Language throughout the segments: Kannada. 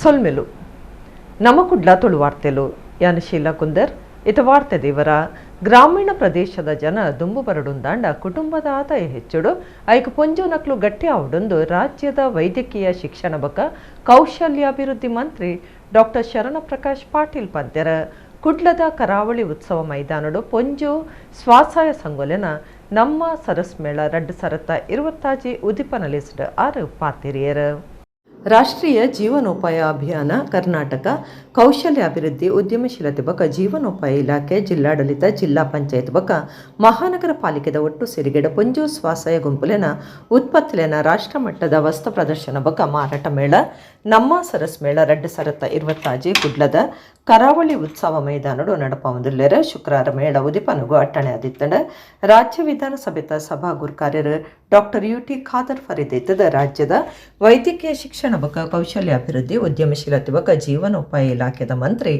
ಸೊಲ್ಮೆಲು ನಮ್ಮ ಕುಡ್ಲ ತುಳುವಾರ್ತೆಲು ಯಾನ ಶೀಲಾ ಕುಂದರ್ ಇತ ವಾರ್ತೆ ದೇವರ ಗ್ರಾಮೀಣ ಪ್ರದೇಶದ ಜನ ದುಂಬು ಬರಡುಂದಾಂಡ ಕುಟುಂಬದ ಆದಾಯ ಹೆಚ್ಚುಡು ಐಕ ಪೊಂಜೋನಕ್ಲು ಗಟ್ಟಿ ಆವಡೊಂದು ರಾಜ್ಯದ ವೈದ್ಯಕೀಯ ಶಿಕ್ಷಣ ಬಕ ಕೌಶಲ್ಯಾಭಿವೃದ್ಧಿ ಮಂತ್ರಿ ಡಾಕ್ಟರ್ ಶರಣಪ್ರಕಾಶ್ ಪಾಟೀಲ್ ಪಂತ್ಯರ ಕುಡ್ಲದ ಕರಾವಳಿ ಉತ್ಸವ ಮೈದಾನಡು ಪೊಂಜು ಸ್ವಾಸಹಾಯ ಸಂಘೋಲೆನ ನಮ್ಮ ಸರಸ್ ಮೇಳ 2026 ಉದಿಪನಲಿಸಿದ 6 ಪಾತಿರಿಯರು. ರಾಷ್ಟ್ರೀಯ ಜೀವನೋಪಾಯ ಅಭಿಯಾನ ಕರ್ನಾಟಕ ಕೌಶಲ್ಯಾಭಿವೃದ್ಧಿ ಉದ್ಯಮಶೀಲತೆ ಬಕ ಜೀವನೋಪಾಯ ಇಲಾಖೆ ಜಿಲ್ಲಾಡಳಿತ ಜಿಲ್ಲಾ ಪಂಚಾಯತ್ ಬಕ ಮಹಾನಗರ ಪಾಲಿಕೆದ ಒಟ್ಟು ಸೇರಿಗೆಡ ಪೊಂಜು ಸ್ವಾಸಹಾಯ ಗುಂಪುಲೆನ ಉತ್ಪತ್ತಿಲೆನ ರಾಷ್ಟ್ರ ಮಟ್ಟದ ವಸ್ತು ಪ್ರದರ್ಶನ ಬಕ ಮಾರಾಟ ಮೇಳ ನಮ್ಮ ಸರಸ್ ಮೇಳ 2026 ಕುಡ್ಲದ ಕರಾವಳಿ ಉತ್ಸವ ಮೈದಾನಡು ನಡಪವಂದುಲ್ಲೆರ ಶುಕ್ರವಾರ ಮೇಳ ಉದಿಪನಗು ಅಟ್ಟಣೆ ಆದಿತ್ತಂಡ ರಾಜ್ಯ ವಿಧಾನಸಭೆದ ಸಭಾ ಗುರುಕಾರ್ಯರು ಡಾಕ್ಟರ್ UT ಖಾದರ್ ಫರೀದ್ ರಾಜ್ಯದ ವೈದ್ಯಕೀಯ ಶಿಕ್ಷಣ ಬಕ ಕೌಶಲ್ಯಾಭಿವೃದ್ಧಿ ಉದ್ಯಮಶೀಲತೆ ಬಕ ಜೀವನೋಪಾಯ ಇಲಾಖೆದ ಮಂತ್ರಿ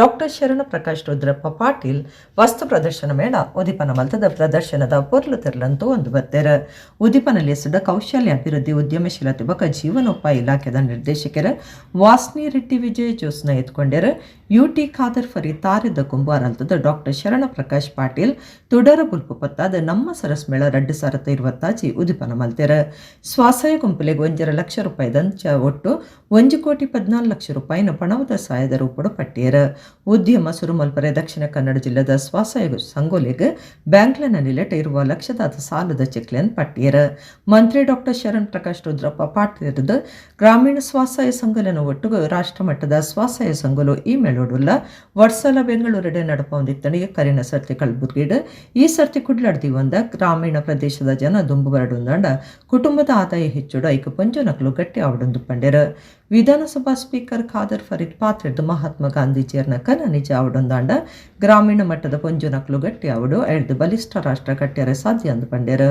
ಡಾಕ್ಟರ್ ಶರಣಪ್ರಕಾಶ್ ರುದ್ರಪ್ಪ ಪಾಟೀಲ್ ವಸ್ತು ಪ್ರದರ್ಶನ ಮೇಳ ಉದಿಪನ ಮಲ್ತದ ಪ್ರದರ್ಶನದ ಪೊರ್ಲು ತೆರಲಂತೂ ಒಂದು ಬತ್ತೆರ ಉದಿಪನಲ್ಲಿಸಿದ ಕೌಶಲ್ಯಾಭಿವೃದ್ಧಿ ಉದ್ಯಮಶೀಲತೆ ಬಕ ಜೀವನೋಪಾಯ ಇಲಾಖೆದ ನಿರ್ದೇಶಕರ ವಾಸ್ನಿ ರೆಡ್ಡಿ ವಿಜಯ ಜೋಸ್ನ ಎತ್ಕೊಂಡರ UT ಖಾದರ್ ಫರೀದ್ ತಾರಿದ ಕುಂಬಾರಲ್ತದ ಡಾಕ್ಟರ್ ಶರಣಪ್ರಕಾಶ್ ಪಾಟೀಲ್ ತುಡರ ಬುಲ್ಪು ಪತ್ತಾದ ನಮ್ಮ ಸರಸ್ ಮೇಳ 2026 ಉದಿಪನ ಮಲ್ತೆರ ಸ್ವಾಸಹಾಯ ಗುಂಪುಲೆಗೆ 1 ಲಕ್ಷ ರೂಪಾಯಿದಂಚ ಒಟ್ಟು 1,14 ಲಕ್ಷ ರೂಪಾಯಿನ ಪಣವದ ಸಹಾಯದ ರೂಪಡು ಪಟ್ಟಿಯರ ಉದ್ಯಮ ಸುರುಮಲ್ಪರೆ ದಕ್ಷಿಣ ಕನ್ನಡ ಜಿಲ್ಲೆದ ಸ್ವಸಹಾಯ ಸಂಘೋಲೆಗೆ ಬ್ಯಾಂಕ್ಲನ ನಿಲೆಟ ಇರುವ ಲಕ್ಷದಾದ ಸಾಲದ ಚೆಕ್ಲೆನ್ ಪಟ್ಟಿಯರ ಮಂತ್ರಿ ಡಾಕ್ಟರ್ ಶರಣ್ ಪ್ರಕಾಶ್ ರುದ್ರಪ್ಪ ಪಾಟೀಲದ ಗ್ರಾಮೀಣ ಸ್ವಸಹಾಯ ಸಂಘಲನ ಒಟ್ಟು ರಾಷ್ಟ್ರ ಮಟ್ಟದ ಸ್ವಸಹಾಯ ಸಂಘಲು ಈ ಮೇಳೋಡುಲ್ಲ ವರ್ಷಲ ಬೆಂಗಳೂರಡೆ ನಡಪೊಂದಿತ್ತಣಿಗೆ ಕರಿನ ಸರ್ತಿ ಕಲ್ಬುರ್ಗಿಡ್ ಈ ಸರ್ತಿ ಕುಡ್ಲಾಡ್ದಿ ಒಂದ ಗ್ರಾಮೀಣ ಪ್ರದೇಶದ ಜನ ದುಂಬು ಬರಡುಂದಾಂಡ ಕುಟುಂಬದ ಆದಾಯ ಹೆಚ್ಚುಡು ಐಕ ಪೊಂಜನಕ್ಲು ಗಟ್ಟಿ ಆವಡೊಂದು ಪಂಡ್ಯರ ವಿಧಾನಸಭಾ ಸ್ಪೀಕರ್ ಖಾದರ್ ಫರೀದ್ ಪಾತ್ರೆಡ್ ಮಹಾತ್ಮ ಗಾಂಧೀಜಿಯರ್ನ ಕನ ನಿಜ ಆವಡೊಂದಾಂಡ ಗ್ರಾಮೀಣ ಮಟ್ಟದ ಪೊಂಜನಕ್ಲು ಗಟ್ಟಿ ಆವಡು ಎಳ್ದು ಬಲಿಷ್ಠ ರಾಷ್ಟ್ರ ಕಟ್ಟ್ಯರ ಸಾಧ್ಯ ಅಂದು ಪಂಡ್ಯರ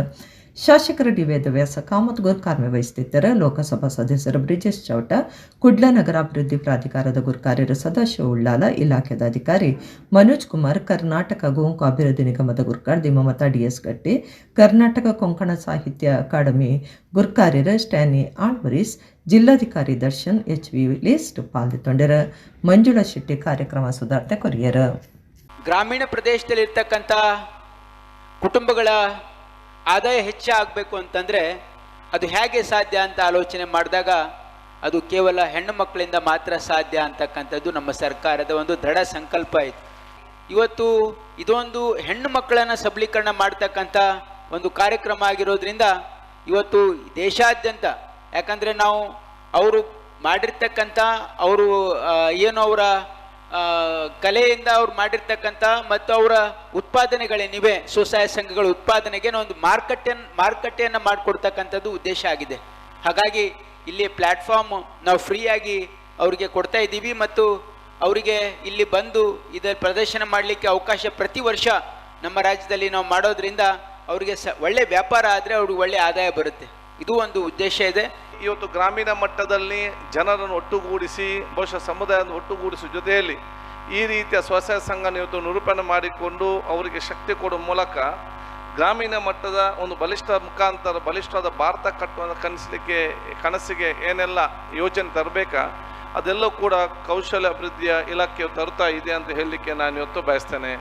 ಶಾಸಕರ ಡಿ ವೇದವ್ಯಾಸ ಕಾಮತ್ ಗುರುಕಾರ್ಮೆ ವಹಿಸುತ್ತಿದ್ದರೆ ಲೋಕಸಭಾ ಸದಸ್ಯರು ಬ್ರಿಜೇಶ್ ಚೌಟ ಕುಡ್ಲ ನಗರಾಭಿವೃದ್ಧಿ ಪ್ರಾಧಿಕಾರದ ಗುರುಕಾರ್ಯರು ಸದಾಶಿವ ಉಳ್ಳಾಲ ಇಲಾಖೆದ ಅಧಿಕಾರಿ ಮನೋಜ್ ಕುಮಾರ್ ಕರ್ನಾಟಕ ಗೋಂಕು ಅಭಿವೃದ್ಧಿ ನಿಗಮದ ಗುರುಕಾರ್ದಿ ಮಮತಾ DS ಗಟ್ಟಿ ಕರ್ನಾಟಕ ಕೊಂಕಣ ಸಾಹಿತ್ಯ ಅಕಾಡೆಮಿ ಗುರುಕಾರ್ಯರು ಸ್ಟ್ಯಾನಿ ಆಳ್ವರೀಸ್ ಜಿಲ್ಲಾಧಿಕಾರಿ ದರ್ಶನ್ HV ಲಿಸ್ಟ್ ಪಾಲ್ಗೊಂಡರ ಮಂಜುಳಾ ಶೆಟ್ಟಿ ಕಾರ್ಯಕ್ರಮ ಸುಧಾರಣೆ ಕೊರಿಯರ ಗ್ರಾಮೀಣ ಪ್ರದೇಶದಲ್ಲಿ ಇರ್ತಕ್ಕಂಥ ಕುಟುಂಬಗಳ ಆದಾಯ ಹೆಚ್ಚಾಗಬೇಕು ಅಂತಂದರೆ ಅದು ಹೇಗೆ ಸಾಧ್ಯ ಅಂತ ಆಲೋಚನೆ ಮಾಡಿದಾಗ ಅದು ಕೇವಲ ಹೆಣ್ಣು ಮಕ್ಕಳಿಂದ ಮಾತ್ರ ಸಾಧ್ಯ ಅಂತಕ್ಕಂಥದ್ದು ನಮ್ಮ ಸರ್ಕಾರದ ಒಂದು ದೃಢ ಸಂಕಲ್ಪ ಇತ್ತು. ಇವತ್ತು ಇದೊಂದು ಹೆಣ್ಣು ಮಕ್ಕಳನ್ನು ಸಬಲೀಕರಣ ಮಾಡ್ತಕ್ಕಂಥ ಒಂದು ಕಾರ್ಯಕ್ರಮ ಆಗಿರೋದ್ರಿಂದ ಇವತ್ತು ದೇಶಾದ್ಯಂತ, ಯಾಕಂದರೆ ನಾವು ಅವರು ಮಾಡಿರ್ತಕ್ಕಂಥ ಅವರು ಏನು ಅವರ ಕಲೆಯಿಂದ ಅವ್ರು ಮಾಡಿರ್ತಕ್ಕಂಥ ಮತ್ತು ಅವರ ಉತ್ಪಾದನೆಗಳೇನಿವೆ ಸ್ವಸಹಾಯ ಸಂಘಗಳ ಉತ್ಪಾದನೆಗೆ ಒಂದು ಮಾರುಕಟ್ಟೆಯನ್ನು ಮಾಡಿಕೊಡ್ತಕ್ಕಂಥದ್ದು ಉದ್ದೇಶ ಆಗಿದೆ. ಹಾಗಾಗಿ ಇಲ್ಲಿ ಪ್ಲ್ಯಾಟ್ಫಾರ್ಮ್ ನಾವು ಫ್ರೀಯಾಗಿ ಅವರಿಗೆ ಕೊಡ್ತಾ ಇದ್ದೀವಿ ಮತ್ತು ಅವರಿಗೆ ಇಲ್ಲಿ ಬಂದು ಇದರ ಪ್ರದರ್ಶನ ಮಾಡಲಿಕ್ಕೆ ಅವಕಾಶ ಪ್ರತಿ ವರ್ಷ ನಮ್ಮ ರಾಜ್ಯದಲ್ಲಿ ನಾವು ಮಾಡೋದ್ರಿಂದ ಅವರಿಗೆ ಒಳ್ಳೆ ವ್ಯಾಪಾರ ಆದರೆ ಅವ್ರಿಗೆ ಒಳ್ಳೆ ಆದಾಯ ಬರುತ್ತೆ. ಇದು ಒಂದು ಉದ್ದೇಶ ಇದೆ. ಇವತ್ತು ಗ್ರಾಮೀಣ ಮಟ್ಟದಲ್ಲಿ ಜನರನ್ನು ಒಟ್ಟುಗೂಡಿಸಿ ಬಹುಶಃ ಸಮುದಾಯವನ್ನು ಒಟ್ಟುಗೂಡಿಸುವ ಜೊತೆಯಲ್ಲಿ ಈ ರೀತಿಯ ಸ್ವಸಹಾಯ ಸಂಘನ ಇವತ್ತು ನಿರೂಪಣೆ ಮಾಡಿಕೊಂಡು ಅವರಿಗೆ ಶಕ್ತಿ ಕೊಡುವ ಮೂಲಕ ಗ್ರಾಮೀಣ ಮಟ್ಟದ ಒಂದು ಬಲಿಷ್ಠವಾದ ಭಾರತ ಕಟ್ಟುವ ಕನಸಿಗೆ ಏನೆಲ್ಲ ಯೋಜನೆ ತರಬೇಕಾ ಅದೆಲ್ಲವೂ ಕೂಡ ಕೌಶಲ್ಯ ಅಭಿವೃದ್ಧಿಯ ಇಲಾಖೆಯು ತರುತ್ತಾ ಇದೆ ಅಂತ ಹೇಳಲಿಕ್ಕೆ ನಾನು ಇವತ್ತು ಬಯಸ್ತೇನೆ.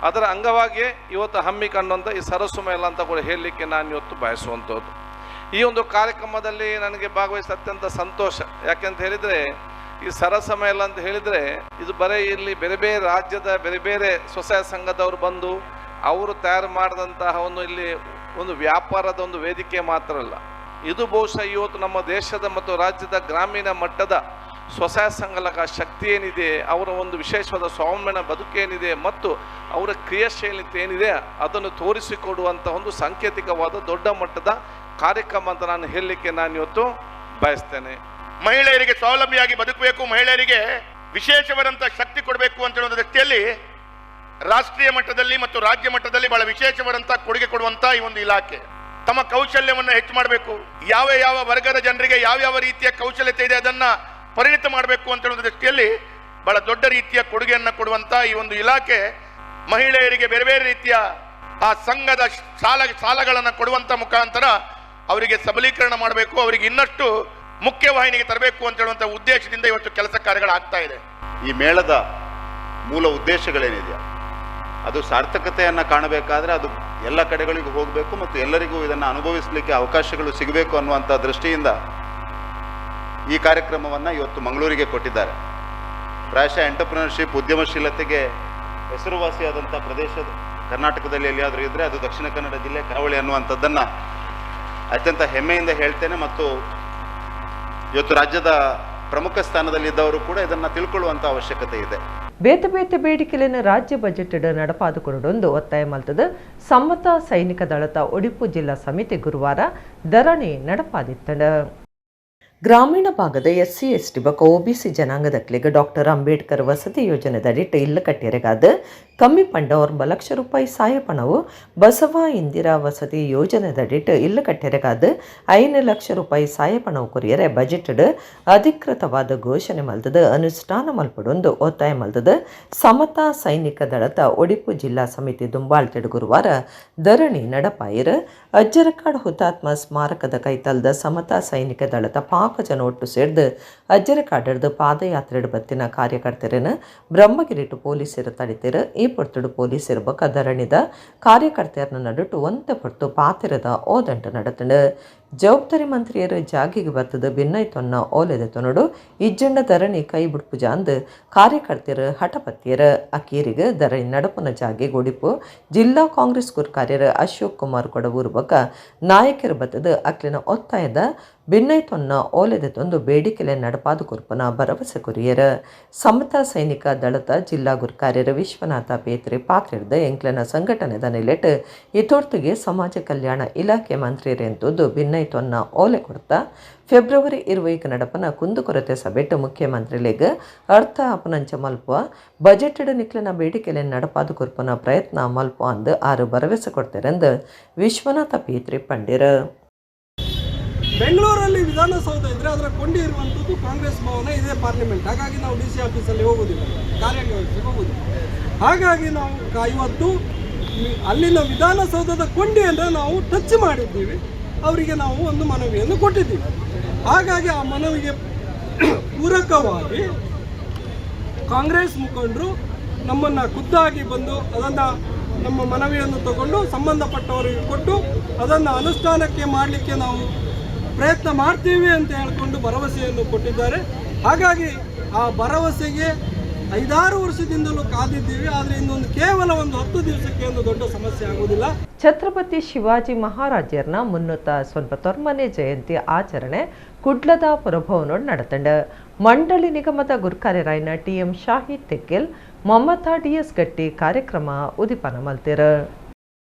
ಅದರ ಅಂಗವಾಗಿಯೇ ಇವತ್ತು ಹಮ್ಮಿಕೊಂಡಂಥ ಈ ಸರಸು ಮೇಳ ಅಂತ ಕೂಡ ಹೇಳಲಿಕ್ಕೆ ನಾನು ಇವತ್ತು ಬಯಸುವಂಥದ್ದು. ಈ ಒಂದು ಕಾರ್ಯಕ್ರಮದಲ್ಲಿ ನನಗೆ ಭಾಗವಹಿಸಿದ ಅತ್ಯಂತ ಸಂತೋಷ. ಯಾಕೆಂತ ಹೇಳಿದರೆ ಈ ಸರಸ ಮೇಳ ಅಂತ ಹೇಳಿದರೆ ಇದು ಬರೀ ಇಲ್ಲಿ ಬೇರೆ ಬೇರೆ ರಾಜ್ಯದ ಬೇರೆ ಬೇರೆ ಸ್ವಸಹಾಯ ಸಂಘದವರು ಬಂದು ಅವರು ತಯಾರು ಮಾಡಿದಂತಹ ಇಲ್ಲಿ ಒಂದು ವ್ಯಾಪಾರದ ಒಂದು ವೇದಿಕೆ ಮಾತ್ರ ಅಲ್ಲ. ಇದು ಬಹುಶಃ ಇವತ್ತು ನಮ್ಮ ದೇಶದ ಮತ್ತು ರಾಜ್ಯದ ಗ್ರಾಮೀಣ ಮಟ್ಟದ ಸ್ವಸಹಾಯ ಸಂಘಗಳ ಶಕ್ತಿ ಏನಿದೆ, ಅವರ ಒಂದು ವಿಶೇಷವಾದ ಸ್ವಾವಲಂಬನ ಬದುಕೇನಿದೆ ಮತ್ತು ಅವರ ಕ್ರಿಯಾಶೀಲತೆ ಏನಿದೆ ಅದನ್ನು ತೋರಿಸಿಕೊಡುವಂಥ ಒಂದು ಸಾಂಕೇತಿಕವಾದ ದೊಡ್ಡ ಮಟ್ಟದ ಕಾರ್ಯಕ್ರಮ ಅಂತ ನಾನು ಹೇಳಲಿಕ್ಕೆ ನಾನು ಇವತ್ತು ಬಯಸ್ತೇನೆ. ಮಹಿಳೆಯರಿಗೆ ಸ್ವಾವಲಂಬಿಯಾಗಿ ಬದುಕಬೇಕು, ಮಹಿಳೆಯರಿಗೆ ವಿಶೇಷವಾದಂಥ ಶಕ್ತಿ ಕೊಡಬೇಕು ಅಂತ ಹೇಳೋ ದೃಷ್ಟಿಯಲ್ಲಿ ರಾಷ್ಟ್ರೀಯ ಮಟ್ಟದಲ್ಲಿ ಮತ್ತು ರಾಜ್ಯ ಮಟ್ಟದಲ್ಲಿ ಬಹಳ ವಿಶೇಷವಾದಂಥ ಕೊಡುಗೆ ಕೊಡುವಂಥ ಈ ಒಂದು ಇಲಾಖೆ ತಮ್ಮ ಕೌಶಲ್ಯವನ್ನು ಹೆಚ್ಚು ಮಾಡಬೇಕು. ಯಾವ ವರ್ಗದ ಜನರಿಗೆ ಯಾವ ರೀತಿಯ ಕೌಶಲ್ಯತೆ ಇದೆ ಅದನ್ನ ಪರಿಣಿತ ಮಾಡಬೇಕು ಅಂತ ಹೇಳೋ ದೃಷ್ಟಿಯಲ್ಲಿ ಬಹಳ ದೊಡ್ಡ ರೀತಿಯ ಕೊಡುಗೆಯನ್ನು ಕೊಡುವಂಥ ಈ ಒಂದು ಇಲಾಖೆ ಮಹಿಳೆಯರಿಗೆ ಬೇರೆ ಬೇರೆ ರೀತಿಯ ಆ ಸಂಘದ ಸಾಲಗಳನ್ನು ಕೊಡುವಂಥ ಮುಖಾಂತರ ಅವರಿಗೆ ಸಬಲೀಕರಣ ಮಾಡಬೇಕು, ಅವರಿಗೆ ಇನ್ನಷ್ಟು ಮುಖ್ಯವಾಹಿನಿಗೆ ತರಬೇಕು ಅಂತ ಹೇಳುವಂಥ ಉದ್ದೇಶದಿಂದ ಇವತ್ತು ಕೆಲಸ ಕಾರ್ಯಗಳಾಗ್ತಾ ಇದೆ. ಈ ಮೇಳದ ಮೂಲ ಉದ್ದೇಶಗಳೇನಿದೆಯಾ ಅದು ಸಾರ್ಥಕತೆಯನ್ನು ಕಾಣಬೇಕಾದ್ರೆ ಅದು ಎಲ್ಲ ಕಡೆಗಳಿಗೂ ಹೋಗಬೇಕು ಮತ್ತು ಎಲ್ಲರಿಗೂ ಇದನ್ನು ಅನುಭವಿಸಲಿಕ್ಕೆ ಅವಕಾಶಗಳು ಸಿಗಬೇಕು ಅನ್ನುವಂಥ ದೃಷ್ಟಿಯಿಂದ ಈ ಕಾರ್ಯಕ್ರಮವನ್ನು ಇವತ್ತು ಮಂಗಳೂರಿಗೆ ಕೊಟ್ಟಿದ್ದಾರೆ. ಪ್ರಾಯಶಃ ಎಂಟರ್ಪ್ರಿನರ್ಶಿಪ್ ಉದ್ಯಮಶೀಲತೆಗೆ ಹೆಸರುವಾಸಿಯಾದಂಥ ಪ್ರದೇಶದ ಕರ್ನಾಟಕದಲ್ಲಿ ಎಲ್ಲಿಯಾದರೂ ಇದ್ದರೆ ಅದು ದಕ್ಷಿಣ ಕನ್ನಡ ಜಿಲ್ಲೆ ಕರಾವಳಿ ಅನ್ನುವಂಥದ್ದನ್ನು ಅತ್ಯಂತ ಹೆಮ್ಮೆಯಿಂದ ಹೇಳ್ತೇನೆ. ಮತ್ತು ಇವತ್ತು ರಾಜ್ಯದ ಪ್ರಮುಖ ಸ್ಥಾನದಲ್ಲಿದ್ದವರು ಕೂಡ ಇದನ್ನು ತಿಳ್ಕೊಳ್ಳುವಂಥ ಅವಶ್ಯಕತೆ ಇದೆ. ಬೇತೆ ಬೇತೆ ಬೇಡಿಕೆಲಿನ ರಾಜ್ಯ ಬಜೆಟ್ ನಡಪಾದು ಕೊರಡೊಂದು ಒತ್ತಾಯ ಮಲ್ತದ ಸಮ್ಮತ ಸೈನಿಕ ದಳದ ಒಡಿಪು ಜಿಲ್ಲಾ ಸಮಿತಿ ಗುರುವಾರ ಧರಣಿ ನಡಪಾದಿತ್ತಂಡ. ಗ್ರಾಮೀಣ ಭಾಗದ SC ST ಬಕ OBC ಜನಾಂಗದಕ್ಲಿಗೆ ಡಾಕ್ಟರ್ ಅಂಬೇಡ್ಕರ್ ವಸತಿ ಯೋಜನೆದಡಿಟ್ಟು ಇಲ್ಲ ಕಟ್ಟಿಯರೆಗಾದ ಕಮ್ಮಿ ಪಂಡ 1 ಲಕ್ಷ ರೂಪಾಯಿ ಸಹಾಯ ಪಣವು ಬಸವ ಇಂದಿರಾ ವಸತಿ ಯೋಜನೆದಡಿಟ್ಟು ಇಲ್ಲ ಕಟ್ಟಿಯರೆಗಾದ 5 ಲಕ್ಷ ರೂಪಾಯಿ ಸಹಾಯ ಪಣವು ಕೊರಿಯರೆ ಬಜೆಟ್ ಅಧಿಕೃತವಾದ ಘೋಷಣೆ ಮಲ್ತದ ಅನುಷ್ಠಾನ ಮಲ್ಪಡೊಂದು ಒತ್ತಾಯ ಮಲ್ತದ ಸಮತಾ ಸೈನಿಕ ದಳದ ಒಡಿಪು ಜಿಲ್ಲಾ ಸಮಿತಿ ದುಂಬಾಳ್ತೆಡು ಗುರುವಾರ ಧರಣಿ ನಡಪಾಯಿರ ಅಜ್ಜರಕಾಡು ಹುತಾತ್ಮ ಸ್ಮಾರಕದ ಕೈತಲ್ದ ಸಮತಾ ಸೈನಿಕ ದಳದ ಜನ ಒಟ್ಟು ಸೇರಿದು ಅಜ್ಜರಕಾಡದ ಪಾದಯಾತ್ರೆ ಬತ್ತಿನ ಕಾರ್ಯಕರ್ತರನ್ನ ಬ್ರಹ್ಮಗಿರಿಟು ಪೊಲೀಸರು ತಡಿತೀರ ಈ ಪೊರ್ತುಡು ಪೊಲೀಸರು ಬಕ ಧರಣಿದ ಕಾರ್ಯಕರ್ತೆಯರನ್ನ ನಡುಟು ಒಂತೆ ಪೊರ್ತು ಪಾತಿರದ ಓದಂಟ ನಡತಂಡ ಜವಾಬ್ದಾರಿ ಮಂತ್ರಿಯರು ಜಾಗಿಗೆ ಬರ್ತದ ಭಿನ್ನೈತೊನ್ನ ಓಲೆದ ತೊನಡು ಇಜ್ಜಂಡ ಧರಣಿ ಕೈ ಬಿಡ್ಪುಜ ಅಂದು ಕಾರ್ಯಕರ್ತೆಯರು ಹಠಪತ್ತಿಯರ ಅಕೀರಿಗೆ ಧರಣಿ ನಡಪನ ಜಾಗೆ ಗೊಡಿಪು ಜಿಲ್ಲಾ ಕಾಂಗ್ರೆಸ್ ಕಾರ್ಯರು ಅಶೋಕ್ ಕುಮಾರ್ ಕೊಡವೂರು ಬಕ ನಾಯಕರು ಬತ್ತದ ಅಕ್ಲಿನ ಒತ್ತಾಯದ ಭಿನ್ನೈತೊನ್ನ ಓಲೆದ ತೊಂದು ಬೇಡಿಕೆಲೆ ನಡಪಾದು ಕುರ್ಪನ ಭರವಸೆ ಕುರಿಯರ ಸಮತಾ ಸೈನಿಕ ದಳದ ಜಿಲ್ಲಾ ಗುರುಕಾರ್ಯರು ವಿಶ್ವನಾಥ ಪೇತ್ರೆ ಪಾಕ್ರಿಡ್ದ ಎಂಕ್ಲನ ಸಂಘಟನೆದ ನೆಲೆಟ್ ಇತೋರ್ತಿಗೆ ಸಮಾಜ ಕಲ್ಯಾಣ ಇಲಾಖೆ ಮಂತ್ರಿಯರು ಎಂತದ್ದು ಭಿನ್ನೈತೊನ್ನ ಓಲೆ ಕೊಡ್ತಾ ಫೆಬ್ರವರಿ 20 ನಡಪನ ಕುಂದುಕೊರತೆ ಸಭೆಟ್ಟು ಮುಖ್ಯಮಂತ್ರಿಲೆಗ್ ಅರ್ಥ ಅಪನಂಚ ಮಲ್ಪುವ ಬಜೆಟ್ ನಿಕ್ಲನ ಬೇಡಿಕೆಲೆ ನಡಪಾದು ಕುರ್ಪನ ಪ್ರಯತ್ನ ಮಲ್ಪುವ ಅಂದು ಆರು ಭರವಸೆ ಕೊಡ್ತಾರೆಂದು ವಿಶ್ವನಾಥ ಪೇತ್ರೆ ಪಂಡಿರ. ಬೆಂಗಳೂರಲ್ಲಿ ವಿಧಾನಸೌಧ ಇದ್ದರೆ ಅದರ ಕೊಂಡಿ ಇರುವಂಥದ್ದು ಕಾಂಗ್ರೆಸ್ ಭವನ ಇದೇ ಪಾರ್ಲಿಮೆಂಟ್. ಹಾಗಾಗಿ ನಾವು DC ಆಫೀಸಲ್ಲಿ ಹೋಗೋದಿಲ್ಲ, ಕಾರ್ಯನಿರ್ವಹಿಸಲಿಕ್ಕೆ ಹೋಗೋದಿಲ್ಲ. ಹಾಗಾಗಿ ನಾವು ಇವತ್ತು ಅಲ್ಲಿನ ವಿಧಾನಸೌಧದ ಕೊಂಡಿಯನ್ನು ನಾವು ಟಚ್ ಮಾಡಿದ್ದೀವಿ. ಅವರಿಗೆ ನಾವು ಒಂದು ಮನವಿಯನ್ನು ಕೊಟ್ಟಿದ್ದೀವಿ. ಹಾಗಾಗಿ ಆ ಮನವಿಗೆ ಪೂರಕವಾಗಿ ಕಾಂಗ್ರೆಸ್ ಮುಖಂಡರು ನಮ್ಮನ್ನು ಖುದ್ದಾಗಿ ಬಂದು ಅದನ್ನು ನಮ್ಮ ಮನವಿಯನ್ನು ತಗೊಂಡು ಸಂಬಂಧಪಟ್ಟವರಿಗೆ ಕೊಟ್ಟು ಅದನ್ನು ಅನುಷ್ಠಾನಕ್ಕೆ ಮಾಡಲಿಕ್ಕೆ ನಾವು ಪ್ರಯತ್ನ ಮಾಡ್ತೀವಿ ಅಂತ ಹೇಳಿಕೊಂಡು ಭರವಸೆಯನ್ನು ಕೊಟ್ಟಿದ್ದಾರೆ. ಹಾಗಾಗಿ ಆ ಭರವಸೆಗೆ 5-6 ವರ್ಷದಿಂದಲೂ ಕಾದಿದ್ದೀವಿ. ಆದರೆ ಇನ್ನೊಂದು ಕೇವಲ 10 ದಿವಸಕ್ಕೆ ಒಂದು ದೊಡ್ಡ ಸಮಸ್ಯೆ ಆಗುವುದಿಲ್ಲ. ಛತ್ರಪತಿ ಶಿವಾಜಿ ಮಹಾರಾಜರ್ನ 390ನೇ ಜಯಂತಿ ಆಚರಣೆ ಕುಡ್ಲದ ಪುರಭವನೋಡ್ ನಡತಂಡ. ಮಂಡಳಿ ನಿಗಮದ ಗುರ್ಕಾರ್ಯರಾಯನ TM ಶಾಹಿದ್ ತೆಕ್ಕೆಲ್ ಮಮತಾ DS ಗಟ್ಟಿ ಕಾರ್ಯಕ್ರಮ ಉದಿಪನ ಮಲ್ತಿರ.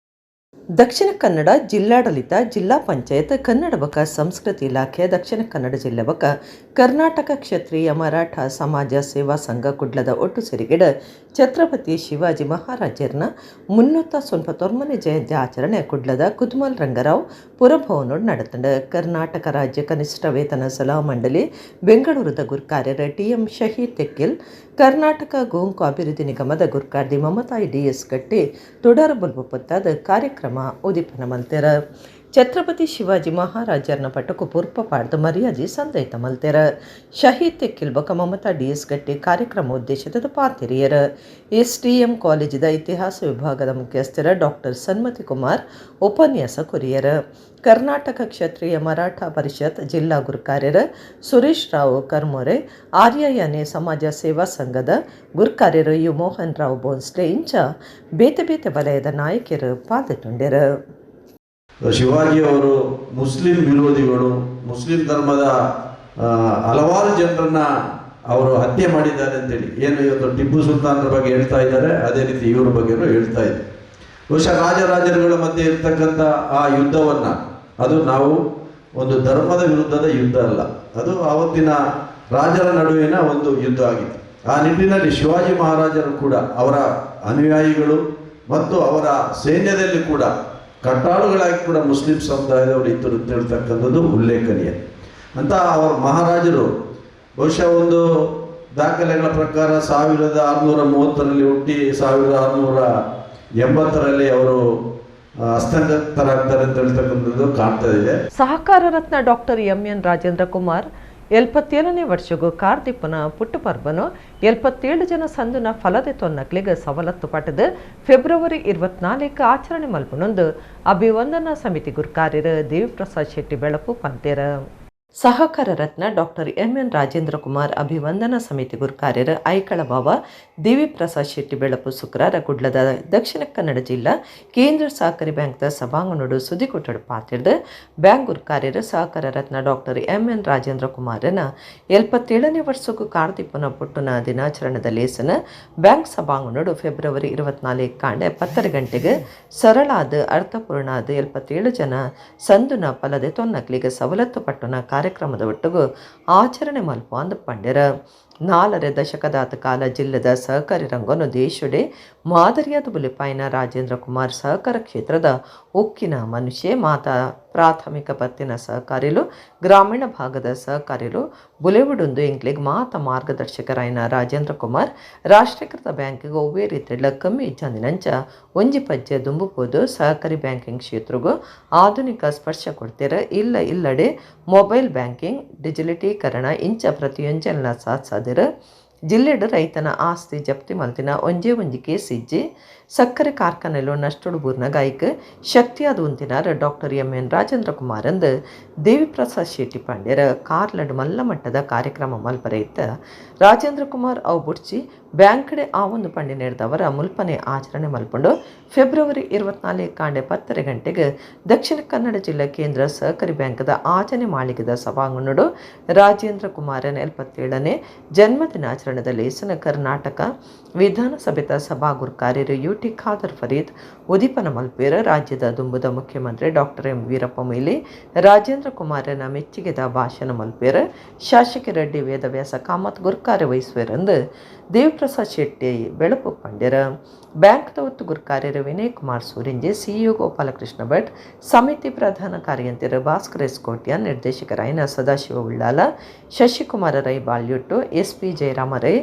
ದಕ್ಷಿಣ ಕನ್ನಡ ಜಿಲ್ಲಾಡಳಿತ ಜಿಲ್ಲಾ ಪಂಚಾಯತ್ ಕನ್ನಡ ಬಕ ಸಂಸ್ಕೃತಿ ಇಲಾಖೆ ದಕ್ಷಿಣ ಕನ್ನಡ ಜಿಲ್ಲೆ ಬಕ ಕರ್ನಾಟಕ ಕ್ಷತ್ರಿಯ ಮರಾಠ ಸಮಾಜ ಸೇವಾ ಸಂಘ ಕುಡ್ಲದ ಒಟ್ಟು ಸೇರಿಗಿಡ ಛತ್ರಪತಿ ಶಿವಾಜಿ ಮಹಾರಾಜರ್ನ 390ನೇ ಜಯಂತಿ ಆಚರಣೆ ಕುಡ್ಲದ ಕುದ್ಮಲ್ ರಂಗರಾವ್ ಪುರಭವನೋಡ್ ನಡತಂಡ. ಕರ್ನಾಟಕ ರಾಜ್ಯ ಕನಿಷ್ಠ ವೇತನ ಸಲಹಾ ಮಂಡಳಿ ಬೆಂಗಳೂರದ ಗುರ್ಕಾರ್ಯರ TM ಶಹೀದ್ ತೆಕ್ಕಿಲ್ ಕರ್ನಾಟಕ ಗೋಂಕು ಅಭಿವೃದ್ಧಿ ನಿಗಮದ ಗುರ್ಕಾರ್ದಿ ಮಮತಾಯಿ DS ಗಟ್ಟಿ ತುಡರ ಬುಲ್ಬುಪತ್ತಾದ ಕಾರ್ಯಕ್ರಮ ಉದಿಪನ ಮಲ್ತೆರ. ಛತ್ರಪತಿ ಶಿವಾಜಿ ಮಹಾರಾಜರ್ನ ಪಟಕು ಪೂರ್ಪ ಪಾಡ್ದು ಮರ್ಯಾದೆ ಸಂದೈತ ಮಲ್ತೆರ. ಶಹೀದ್ ತೆಕ್ಕಿಲ್ ಬಕ ಮಮತಾ DS ಗಟ್ಟಿ ಕಾರ್ಯಕ್ರಮ ಉದ್ದೇಶದ ಪಾತಿರಿಯರ. STM ಕಾಲೇಜಿದ ಇತಿಹಾಸ ವಿಭಾಗದ ಮುಖ್ಯಸ್ಥರ ಡಾಕ್ಟರ್ ಸನ್ಮತಿ ಕುಮಾರ್ ಉಪನ್ಯಾಸ ಕೊರಿಯರ. ಕರ್ನಾಟಕ ಕ್ಷತ್ರಿಯ ಮರಾಠ ಪರಿಷತ್ ಜಿಲ್ಲಾ ಗುರುಕಾರ್ಯರ ಸುರೇಶ್ ರಾವ್ ಕರ್ಮೊರೆ, ಆರ್ಯಯಾನೆ ಸಮಾಜ ಸೇವಾ ಸಂಘದ ಗುರುಕಾರ್ಯರು ಯು ಮೋಹನ್ ರಾವ್ ಬೋನ್ಸ್ಲೆ ಇಂಚ ಬೇತೆ ಬೇತೆ ವಲಯದ ನಾಯಕರು ಪಾಲ್ಗೊಂಡರು. ಶಿವಾಜಿಯವರು ಮುಸ್ಲಿಂ ವಿರೋಧಿಗಳು, ಮುಸ್ಲಿಂ ಧರ್ಮದ ಹಲವಾರು ಜನರನ್ನ ಅವರು ಹತ್ಯೆ ಮಾಡಿದ್ದಾರೆ ಅಂತೇಳಿ ಏನು ಇವತ್ತು ಟಿಪ್ಪು ಸುಲ್ತಾನರ ಬಗ್ಗೆ ಹೇಳ್ತಾ ಇದ್ದಾರೆ, ಅದೇ ರೀತಿ ಇವರ ಬಗ್ಗೆನೂ ಹೇಳ್ತಾ ಇದ್ದಾರೆ. ಬಹುಶಃ ರಾಜರಾಜರುಗಳ ಮಧ್ಯೆ ಇರ್ತಕ್ಕಂಥ ಆ ಯುದ್ಧವನ್ನು ಅದು ನಾವು ಒಂದು ಧರ್ಮದ ವಿರುದ್ಧದ ಯುದ್ಧ ಅಲ್ಲ, ಅದು ಆವತ್ತಿನ ರಾಜರ ನಡುವಿನ ಒಂದು ಯುದ್ಧ ಆಗಿತ್ತು. ಆ ನಿಟ್ಟಿನಲ್ಲಿ ಶಿವಾಜಿ ಮಹಾರಾಜರು ಕೂಡ ಅವರ ಅನುಯಾಯಿಗಳು ಮತ್ತು ಅವರ ಸೈನ್ಯದಲ್ಲಿ ಕೂಡ ಕಟ್ಟಾಳುಗಳಾಗಿ ಕೂಡ ಮುಸ್ಲಿಂ ಸಮುದಾಯದವರು ಇದ್ದರು ಅಂತ ಹೇಳ್ತಕ್ಕಂಥದ್ದು ಉಲ್ಲೇಖನೀಯ. ಅಂತ ಅವರ ಮಹಾರಾಜರು ಬಹುಶಃ ಒಂದು ದಾಖಲೆಗಳ ಪ್ರಕಾರ 1630ರಲ್ಲಿ ಹುಟ್ಟಿ 1680ರಲ್ಲಿ ಅವರು ಹಸ್ತಂಗತರಾಗ್ತಾರೆ ಅಂತ ಹೇಳ್ತಕ್ಕಂಥದ್ದು ಕಾಣ್ತಾ ಇದೆ. ಸಹಕಾರ ರತ್ನ ಡಾಕ್ಟರ್ MN ರಾಜೇಂದ್ರ ಕುಮಾರ್ 77ನೇ ವರ್ಷಗೂ ಕಾರ್ದಿಪ್ಪನ ಪುಟ್ಟಪರ್ಬನು 77 ಜನ ಸಂದುನ ಫಲದೆ ತೊನ್ನಕ್ಲಿಗೆ ಸವಲತ್ತು ಪಟ್ಟದು ಫೆಬ್ರವರಿ 24 ಆಚರಣೆ ಮಲ್ಪನೊಂದು ಅಭಿವಂದನಾ ಸಮಿತಿ ಗುರ್ಕಾರ್ಯರು ದೇವಿಪ್ರಸಾದ್ ಶೆಟ್ಟಿ ಬೆಳಪು ಪಂತೇರ ಸಹಕಾರ ರತ್ನ ಡಾಕ್ಟರ್ ಎಂ.ಎನ್. ರಾಜೇಂದ್ರ ಕುಮಾರ್ ಅಭಿವಂದನಾ ಸಮಿತಿ ಗುರ್ಕಾರ್ಯರು ಐಕಳ ಬಾವ ದೇವಿಪ್ರಸಾದ್ ಶೆಟ್ಟಿ ಬೆಳಪು ಶುಕ್ರವಾರ ಕುಡ್ಲದ ದಕ್ಷಿಣ ಕನ್ನಡ ಜಿಲ್ಲಾ ಕೇಂದ್ರ ಸಹಕಾರಿ ಬ್ಯಾಂಕ್ದ ಸಭಾಂಗಣಡು ಸುದ್ದಿಕೊಟ್ಟಡು ಪಾತಿರ್ದು ಬ್ಯಾಂಕ್ ಗುರ್ಕಾರ್ಯರು ಸಹಕಾರ ರತ್ನ ಡಾಕ್ಟರ್ ಎಂ.ಎನ್. ರಾಜೇಂದ್ರ ಕುಮಾರನ 77ನೇ ವರ್ಷಕ್ಕೂ ಕಾರ್ದಿಪ್ಪನ ಪುಟ್ಟನ ದಿನಾಚರಣೆದ ಲೇಸನ ಬ್ಯಾಂಕ್ ಸಭಾಂಗಣಡು ಫೆಬ್ರವರಿ 24 ಕಾಂಡೆ 10 ಗಂಟೆಗೆ ಸರಳಾದ ಅರ್ಥಪೂರ್ಣಾದ 77 ಜನ ಸಂದುನ ಫಲದೆ ತೊನ್ನಕ್ಲಿಗೆ ಸವಲತ್ತು ಪಟ್ಟಣ ಕಾರ್ಯಕ್ರಮದ ಒಟ್ಟಿಗೂ ಆಚರಣೆ ಮಲ್ಪ ಅಂದು ಪಂಡ್ಯರ 4 ದಶಕದಾತ ಕಾಲ ಜಿಲ್ಲೆದ ಸಹಕಾರಿ ರಂಗವನ್ನು ದೇಶಡೆ ಮಾದರಿಯಾದ ಬುಲಿಪಾಯಿನ ರಾಜೇಂದ್ರ ಕುಮಾರ್ ಸಹಕಾರ ಕ್ಷೇತ್ರದ ಉಕ್ಕಿನ ಮನುಷ್ಯ ಮಾತಾ ಪ್ರಾಥಮಿಕ ಪತ್ತಿನ ಸಹಕಾರಿಲು ಗ್ರಾಮೀಣ ಭಾಗದ ಸಹಕಾರಿಲು ಬುಲೆವುಡೊಂದು ಇಂಕ್ಲಿಗೆ ಮಾತ ಮಾರ್ಗದರ್ಶಕರಾಯಿನ ರಾಜೇಂದ್ರ ಕುಮಾರ್ ರಾಷ್ಟ್ರೀಕೃತ ಬ್ಯಾಂಕಿಗೆ ಒವ್ವೇ ರೀತಿಯ ಕಮ್ಮಿ ಇಜ್ಜಂದಿನಂಚ ಒಂಜಿ ಪಜ್ಜೆ ದುಂಬುಪೋದು ಸಹಕಾರಿ ಬ್ಯಾಂಕಿಂಗ್ ಕ್ಷೇತ್ರಗೂ ಆಧುನಿಕ ಸ್ಪರ್ಶ ಕೊಡ್ತೀರ ಇಲ್ಲಡೆ ಮೊಬೈಲ್ ಬ್ಯಾಂಕಿಂಗ್ ಡಿಜಿಟಲೀಕರಣ ಇಂಚ ಪ್ರತಿಯೊಂಜನ ಸಾಧಿಸಿದ ಜಿಲ್ಲೆಡು ರೈತನ ಆಸ್ತಿ ಜಪ್ತಿ ಮಲ್ತಿನ ಒಂಜಿ ಕೇಸ್ ಇಜ್ಜಿ ಸಕ್ಕರೆ ಕಾರ್ಖಾನೆಲು ನಷ್ಟುಡು ಬೂರ್ನ ಗಾಯಕ ಶಕ್ತಿಯಾದ ಉಂತಿನಾರ ಡಾಕ್ಟರ್ ಎಂ.ಎನ್. ರಾಜೇಂದ್ರ ಕುಮಾರ್ ಅಂದು ದೇವಿಪ್ರಸಾದ್ ಶೆಟ್ಟಿ ಪಾಂಡ್ಯರ ಕಾರ್ಲಡ್ ಮಲ್ಲ ಮಟ್ಟದ ಕಾರ್ಯಕ್ರಮ ಮಲ್ಪರೆ ಇತ್ತ ರಾಜೇಂದ್ರ ಕುಮಾರ್ ಅವು ಬುಡ್ಚಿ ಬ್ಯಾಂಕ್ ಕಡೆ ಆ ಒಂದು ಪಂಡಿ ನಡೆದವರ ಮುಲ್ಪನೆ ಆಚರಣೆ ಮಲ್ಪಂಡು ಫೆಬ್ರವರಿ 24 ಕಾಂಡೆ 10 ಗಂಟೆಗೆ ದಕ್ಷಿಣ ಕನ್ನಡ ಜಿಲ್ಲಾ ಕೇಂದ್ರ ಸಹಕಾರಿ ಬ್ಯಾಂಕ್ದ ಆಚರಣೆ ಮಾಳಿಗೆದ ಸಭಾಂಗಣಡು ರಾಜೇಂದ್ರ ಕುಮಾರನ 77ನೇ ಜನ್ಮದಿನಾಚರಣೆದ ಲೇಸನ ಕರ್ನಾಟಕ ವಿಧಾನಸಭೆದ ಸಭಾ ಗುರ್ಕಾರ್ಯರು ಯುಟಿ ಖಾದರ್ ಫರೀದ್ ಉದಿಪನ ಮಲ್ಪೇರ ರಾಜ್ಯದ ದುಂಬುದ ಮುಖ್ಯಮಂತ್ರಿ ಡಾಕ್ಟರ್ ಎಂ ವೀರಪ್ಪ ಮೊಯ್ಲಿ ರಾಜೇಂದ್ರ ಕುಮಾರನ ಮೆಚ್ಚುಗೆದ ಭಾಷಣ ಮಲ್ಪೇರ ಶಾಸಕ ರೆಡ್ಡಿ ವೇದವ್ಯಾಸ ಕಾಮತ್ ಗುರ್ಕಾರ್ಯ ವಹಿಸುವರೆಂದು ದೇವಿಪ್ರಸಾದ್ ಶೆಟ್ಟಿ ಬೆಳಪು ಪಂಡ್ಯರ ಬ್ಯಾಂಕ್ದ ಒತ್ತು ಗುರ್ಕಾರ್ಯರು ವಿನಯ್ ಕುಮಾರ್ ಸೂರಿಂಜೆ ಸಿಇಒ ಗೋಪಾಲಕೃಷ್ಣ ಭಟ್ ಸಮಿತಿ ಪ್ರಧಾನ ಕಾರ್ಯಂತರ ಭಾಸ್ಕರ್ ಎಸ್ ಕೋಟ್ಯ ನಿರ್ದೇಶಕರಾಯಿನ ಸದಾಶಿವ ಉಳ್ಳಾಲ ಶಶಿಕುಮಾರ ರೈ ಬಾಳ್ಯುಟ್ಟು ಎಸ್.ಪಿ. ಜಯರಾಮ ರೈ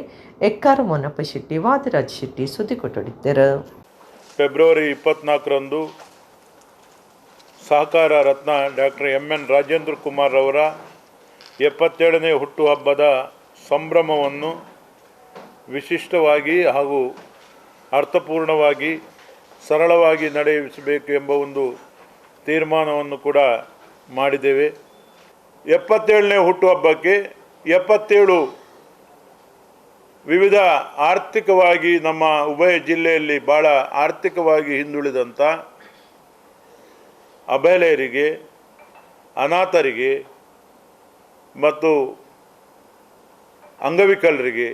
ಎಕ್ಕಾರ ಮೊನ್ನಪ್ಪ ಶೆಟ್ಟಿ ವಾದಿರಾಜ್ ಶೆಟ್ಟಿ ಸುದ್ದಿ ಕೊಟ್ಟೊಡಿದ್ದರು. ಫೆಬ್ರವರಿ 24ರಂದು ಸಹಕಾರ ರತ್ನ ಡಾಕ್ಟರ್ ಎಂ.ಎನ್. ರಾಜೇಂದ್ರ ಕುಮಾರ್ ಅವರ 77ನೇ ಹುಟ್ಟುಹಬ್ಬದ ಸಂಭ್ರಮವನ್ನು ವಿಶಿಷ್ಟವಾಗಿ ಹಾಗೂ ಅರ್ಥಪೂರ್ಣವಾಗಿ ಸರಳವಾಗಿ ನಡೆಸಬೇಕು ಎಂಬ ಒಂದು ತೀರ್ಮಾನವನ್ನು ಕೂಡ ಮಾಡಿದ್ದೇವೆ. 77ನೇ ಹುಟ್ಟುಹಬ್ಬಕ್ಕೆ 77 ವಿವಿಧ ಆರ್ಥಿಕವಾಗಿ ನಮ್ಮ ಉಭಯ ಜಿಲ್ಲೆಯಲ್ಲಿ ಭಾಳ ಆರ್ಥಿಕವಾಗಿ ಹಿಂದುಳಿದಂಥ ಅಬಲೆಯರಿಗೆ, ಅನಾಥರಿಗೆ ಮತ್ತು ಅಂಗವಿಕಲರಿಗೆ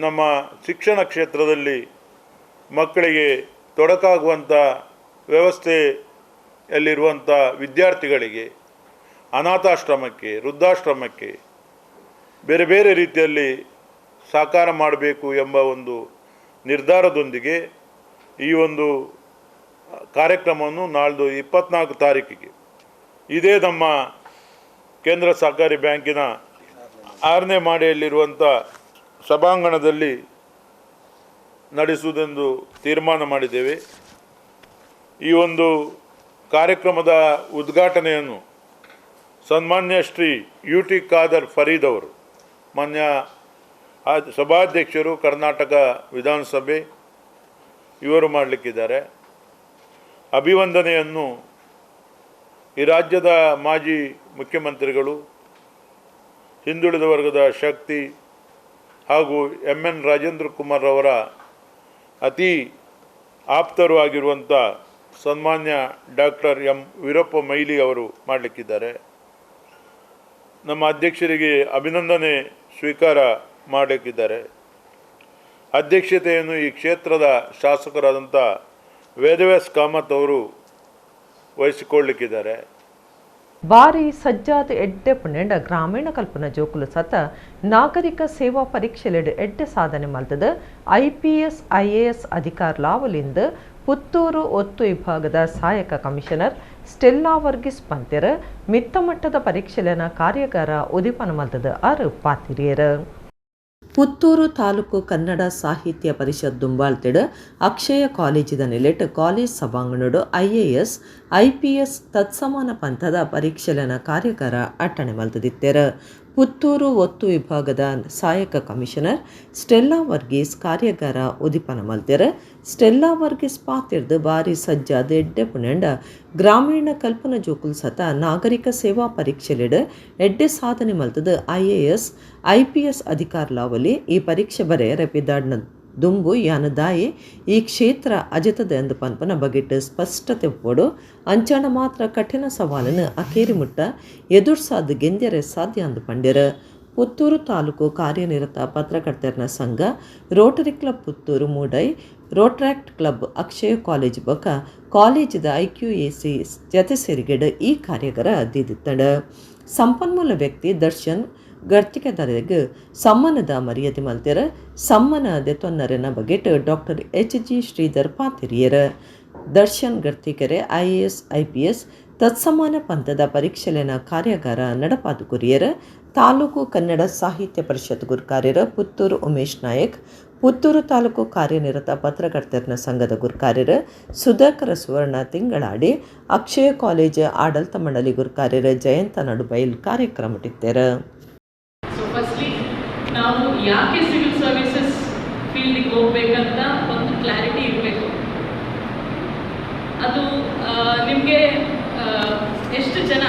ನಮ್ಮ ಶಿಕ್ಷಣ ಕ್ಷೇತ್ರದಲ್ಲಿ ಮಕ್ಕಳಿಗೆ ತೊಡಕಾಗುವಂಥ ವ್ಯವಸ್ಥೆಯಲ್ಲಿರುವಂಥ ವಿದ್ಯಾರ್ಥಿಗಳಿಗೆ, ಅನಾಥಾಶ್ರಮಕ್ಕೆ, ವೃದ್ಧಾಶ್ರಮಕ್ಕೆ ಬೇರೆ ಬೇರೆ ರೀತಿಯಲ್ಲಿ ಸಾಕಾರ ಮಾಡಬೇಕು ಎಂಬ ಒಂದು ನಿರ್ಧಾರದೊಂದಿಗೆ ಈ ಒಂದು ಕಾರ್ಯಕ್ರಮವನ್ನು ನಾಳ್ದು 24 ತಾರೀಕಿಗೆ ಇದೇ ನಮ್ಮ ಕೇಂದ್ರ ಸಹಕಾರಿ ಬ್ಯಾಂಕಿನ 6ನೇ ಮಹಡಿಯಲ್ಲಿರುವಂಥ ಸಭಾಂಗಣದಲ್ಲಿ ನಡೆಸುವುದೆಂದು ತೀರ್ಮಾನ ಮಾಡಿದ್ದೇವೆ. ಈ ಒಂದು ಕಾರ್ಯಕ್ರಮದ ಉದ್ಘಾಟನೆಯನ್ನು ಸನ್ಮಾನ್ಯ ಶ್ರೀ ಯುಟಿ ಖಾದರ್ ಫರೀದ್ ಅವರು, ಮಾನ್ಯ ಸಭಾಧ್ಯಕ್ಷರು ಕರ್ನಾಟಕ ವಿಧಾನಸಭೆ, ಇವರು ಮಾಡಲಿಕ್ಕಿದ್ದಾರೆ. ಅಭಿವಂದನೆಯನ್ನು ಈ ರಾಜ್ಯದ ಮಾಜಿ ಮುಖ್ಯಮಂತ್ರಿಗಳು, ಹಿಂದುಳಿದ ವರ್ಗದ ಶಕ್ತಿ ಹಾಗೂ ಎಂ.ಎನ್. ರಾಜೇಂದ್ರ ಕುಮಾರ್ ಅವರ ಅತಿ ಆಪ್ತರು ಆಗಿರುವಂಥ ಸನ್ಮಾನ್ಯ ಡಾಕ್ಟರ್ ಎಂ ವೀರಪ್ಪ ಮೊಯ್ಲಿ ಅವರು ಮಾಡಲಿಕ್ಕಿದ್ದಾರೆ. ನಮ್ಮ ಅಧ್ಯಕ್ಷರಿಗೆ ಅಭಿನಂದನೆ ಸ್ವೀಕಾರ ಮಾಡಲಿಕ್ಕಿದ್ದಾರೆ. ಅಧ್ಯಕ್ಷತೆಯನ್ನು ಈ ಕ್ಷೇತ್ರದ ಶಾಸಕರಾದಂಥ ವೇದವ್ಯಾಸ್ ಕಾಮತ್ ಅವರು ವಹಿಸಿಕೊಳ್ಳಲಿಕ್ಕಿದ್ದಾರೆ. ಬಾರಿ ಸಜ್ಜಾದ ಎಡ್ಡೆ ಪುಣ್ಯಂಡ ಗ್ರಾಮೀಣ ಕಲ್ಪನಾ ಜೋಕುಲು ಸತ ನಾಗರಿಕ ಸೇವಾ ಪರೀಕ್ಷೆಲೆಡು ಎಡ್ಡೆ ಸಾಧನೆ ಮಲ್ತದ IPS IAS ಅಧಿಕಾರಲಾವಲಿಂದ ಪುತ್ತೂರು ಒತ್ತು ವಿಭಾಗದ ಸಹಾಯಕ ಕಮಿಷನರ್ ಸ್ಟೆಲ್ಲಾ ವರ್ಗಿಸ್ ಪಂತೆರ ಮಿತ್ತ ಮಟ್ಟದ ಪರೀಕ್ಷೆಲೆನ ಕಾರ್ಯಾಗಾರ ಉದಿಪನ ಮಲ್ತದ ಆರು ಪಾತಿರಿಯರ ಪುತ್ತೂರು ತಾಲೂಕು ಕನ್ನಡ ಸಾಹಿತ್ಯ ಪರಿಷತ್ ದುಂಬಾಳ್ತಿಡ್ ಅಕ್ಷಯ ಕಾಲೇಜಿದ ನೆಲೆಟ್ ಕಾಲೇಜ್ ಸಭಾಂಗಣಡು IAS IPS ತತ್ಸಮಾನ ಪಂಥದ ಪರೀಕ್ಷೆಲನ ಕಾರ್ಯಗಾರ ಅಟ್ಟಣೆ ಮಲ್ತದಿತ್ತೆರ. ಪುತ್ತೂರು ಒತ್ತು ವಿಭಾಗದ ಸಹಾಯಕ ಕಮಿಷನರ್ ಸ್ಟೆಲ್ಲಾ ವರ್ಗೀಸ್ ಕಾರ್ಯಾಗಾರ ಉದಿಪನ ಮಲ್ತೆರ. ಸ್ಟೆಲ್ಲಾ ವರ್ಗೀಸ್ ಪಾತಿರ್ದು ಬಾರಿ ಸಜ್ಜಾದ ಎಡ್ಡೆ ಪುಣೆಂಡ ಗ್ರಾಮೀಣ ಕಲ್ಪನಾ ಜೋಕುಲ್ ಸತ ನಾಗರಿಕ ಸೇವಾ ಪರೀಕ್ಷೆಲೆಡ್ ಎಡ್ಡೆ ಸಾಧನೆ ಮಲ್ತದ IAS IPS ಅಧಿಕಾರಲಾವಲಿ ಈ ಪರೀಕ್ಷೆ ಬರೆ ರೆಪಿದಾಡ್ನ ದುಂಬು ಯಾನದಾಯಿ ಈ ಕ್ಷೇತ್ರ ಅಜತದ ಎಂದು ಪನ್ಪನ ಬಗೆಟ್ ಸ್ಪಷ್ಟತೆ ಒಪ್ಪೋಡು ಅಂಚಾಣ ಮಾತ್ರ ಕಠಿಣ ಸವಾಲನ್ನು ಅಕೇರಿ ಮುಟ್ಟ ಎದುರ್ಸಾದ ಗೆಂದ್ಯರೆ ಸಾಧ್ಯ ಅಂದು ಪಂಡ್ಯರ. ಪುತ್ತೂರು ತಾಲೂಕು ಕಾರ್ಯನಿರತ ಪತ್ರಕರ್ತರ ಸಂಘ, ರೋಟರಿ ಕ್ಲಬ್ ಪುತ್ತೂರು ಮೂಡೈ, ರೋಟ್ರಾಕ್ಟ್ ಕ್ಲಬ್ ಅಕ್ಷಯ ಕಾಲೇಜ್ ಬೊಕ ಕಾಲೇಜಿದ IQAC ಜತೆ ಸೇರಿಗೆಡ್ ಈ ಕಾರ್ಯಾಗಾರ ದಿದಿತ್ತಂಡ. ಸಂಪನ್ಮೂಲ ವ್ಯಕ್ತಿ ದರ್ಶನ್ ಗರ್ತಿಕೆದಾರರಿಗೆ ಸಮ್ಮನದ ಮರ್ಯಾದೆ ಮಲ್ತೆರ. ಸಮ್ಮನ ದೆತೊನ್ನರನ ಬಗೆಟ್ ಡಾಕ್ಟರ್ HG ಶ್ರೀಧರ್ ಪಾತಿರಿಯರ. ದರ್ಶನ್ ಗರ್ತಿಕೆರೆ IAS IPS ತತ್ಸಮಾನ ಪಂಥದ ಪರೀಕ್ಷೆಲೆನ ಕಾರ್ಯಾಗಾರ ನಡಪಾದು ಕುರಿಯರ. ತಾಲೂಕು ಕನ್ನಡ ಸಾಹಿತ್ಯ ಪರಿಷತ್ ಗುರ್ಕಾರ್ಯರ ಪುತ್ತೂರು ಉಮೇಶ್ ನಾಯಕ್, ಪುತ್ತೂರು ತಾಲೂಕು ಕಾರ್ಯನಿರತ ಪತ್ರಕರ್ತರ ಸಂಘದ ಗುರ್ಕಾರ್ಯರ ಸುಧಾಕರ ಸುವರ್ಣ ತಿಂಗಳಾಡಿ, ಅಕ್ಷಯ ಕಾಲೇಜ್ ಆಡಳಿತ ಮಂಡಳಿ ಗುರ್ಕಾರ್ಯರ ಜಯಂತ ನಡುಬೈಲ್ ಕಾರ್ಯಕ್ರಮ ಇಟ್ಟೆರ. ನಾವು ಯಾಕೆ ಸಿವಿಲ್ ಸರ್ವಿಸಸ್ ಫೀಲ್ಡಿಗೆ ಹೋಗ್ಬೇಕಂತ ಒಂದು ಕ್ಲಾರಿಟಿ ಇರಬೇಕು. ಅದು ನಿಮಗೆ ಎಷ್ಟು ಜನ,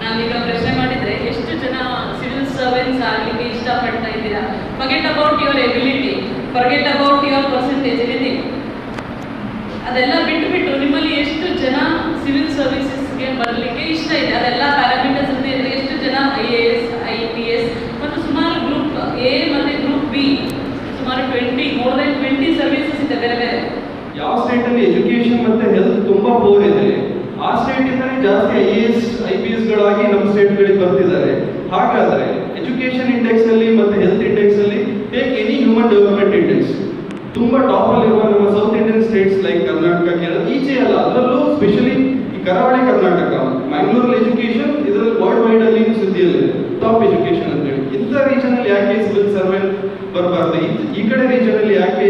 ನಾವೀಗ ಪ್ರಶ್ನೆ ಮಾಡಿದರೆ ಎಷ್ಟು ಜನ ಸಿವಿಲ್ ಸರ್ವೆಂಟ್ಸ್ ಆಗಲಿಕ್ಕೆ ಇಷ್ಟಪಡ್ತಾ ಇದ್ದೀರಾ? Forget about your ability, forget about your percentage, anything ಅದೆಲ್ಲ ಬಿಟ್ಟು ನಿಮ್ಮಲ್ಲಿ ಎಷ್ಟು ಜನ ಸಿವಿಲ್ ಸರ್ವಿಸಸ್ಗೆ ಬರಲಿಕ್ಕೆ ಇಷ್ಟ ಇದೆ, ಅದೆಲ್ಲ ಪ್ಯಾರಾಮೀಟರ್ಸ್ ಅಂತ ಇದ್ದರೆ ಎಷ್ಟು ಜನ IAS IPS ಮತ್ತು ಸುಮಾರು ಗ್ರೂಪ್ A ಮತ್ತು ಗ್ರೂಪ್ B ಸುಮಾರು ಮೋರ್ ದೆನ್ 20 ಸರ್ವಿಸಸ್ ಇದೆ ಬೇರೆ ಬೇರೆ. ಯಾವ ಸ್ಟೇಟಲ್ಲಿ ಎಜುಕೇಷನ್ ಮತ್ತು ಹೆಲ್ತ್ ತುಂಬ ಪೋರ್ ಇದೆ ಆ ಸ್ಟೇಟಿಂದಲೇ ಜಾಸ್ತಿ IAS IPS ಗಳಾಗಿ ನಮ್ಮ ಸ್ಟೇಟ್ಗಳಿಗೆ ಬರ್ತಿದ್ದಾರೆ. ಹಾಗಾದರೆ ಎಜುಕೇಷನ್ ಇಂಡೆಕ್ಸಲ್ಲಿ ಮತ್ತು ಹೆಲ್ತ್ ಇಂಡೆಕ್ಸಲ್ಲಿ take any human development index, ತುಂಬ ಟಾಪಲ್ಲಿರುವ ನಮ್ಮ south Indian states like Karnataka, Kerala ಈಚೆ ಅಲ್ಲ, ಅದರಲ್ಲೂ ಸ್ಪೆಷಲಿ ಈ ಕರಾವಳಿ ಕರ್ನಾಟಕ, ಮ್ಯಾಂಗ್ಳೂರಲ್ಲಿ ಎಜುಕೇಷನ್ ಇದರಲ್ಲಿ ವರ್ಲ್ಡ್ ವೈಡ್ ಅಲ್ಲಿ ಸುದ್ದಿಯಲ್ಲಿದೆ ಟಾಪ್ ಎಜುಕೇಷನ್ ಅಂತೇಳಿ. ಇಂಥ ರೀಜನಲ್ಲಿ ಯಾಕೆ ಸಿವಿಲ್ ಸರ್ವೆಂಟ್ ಬರಬಾರ್ದು, ಈ ಕಡೆ ರೀಜನಲ್ಲಿ ಯಾಕೆ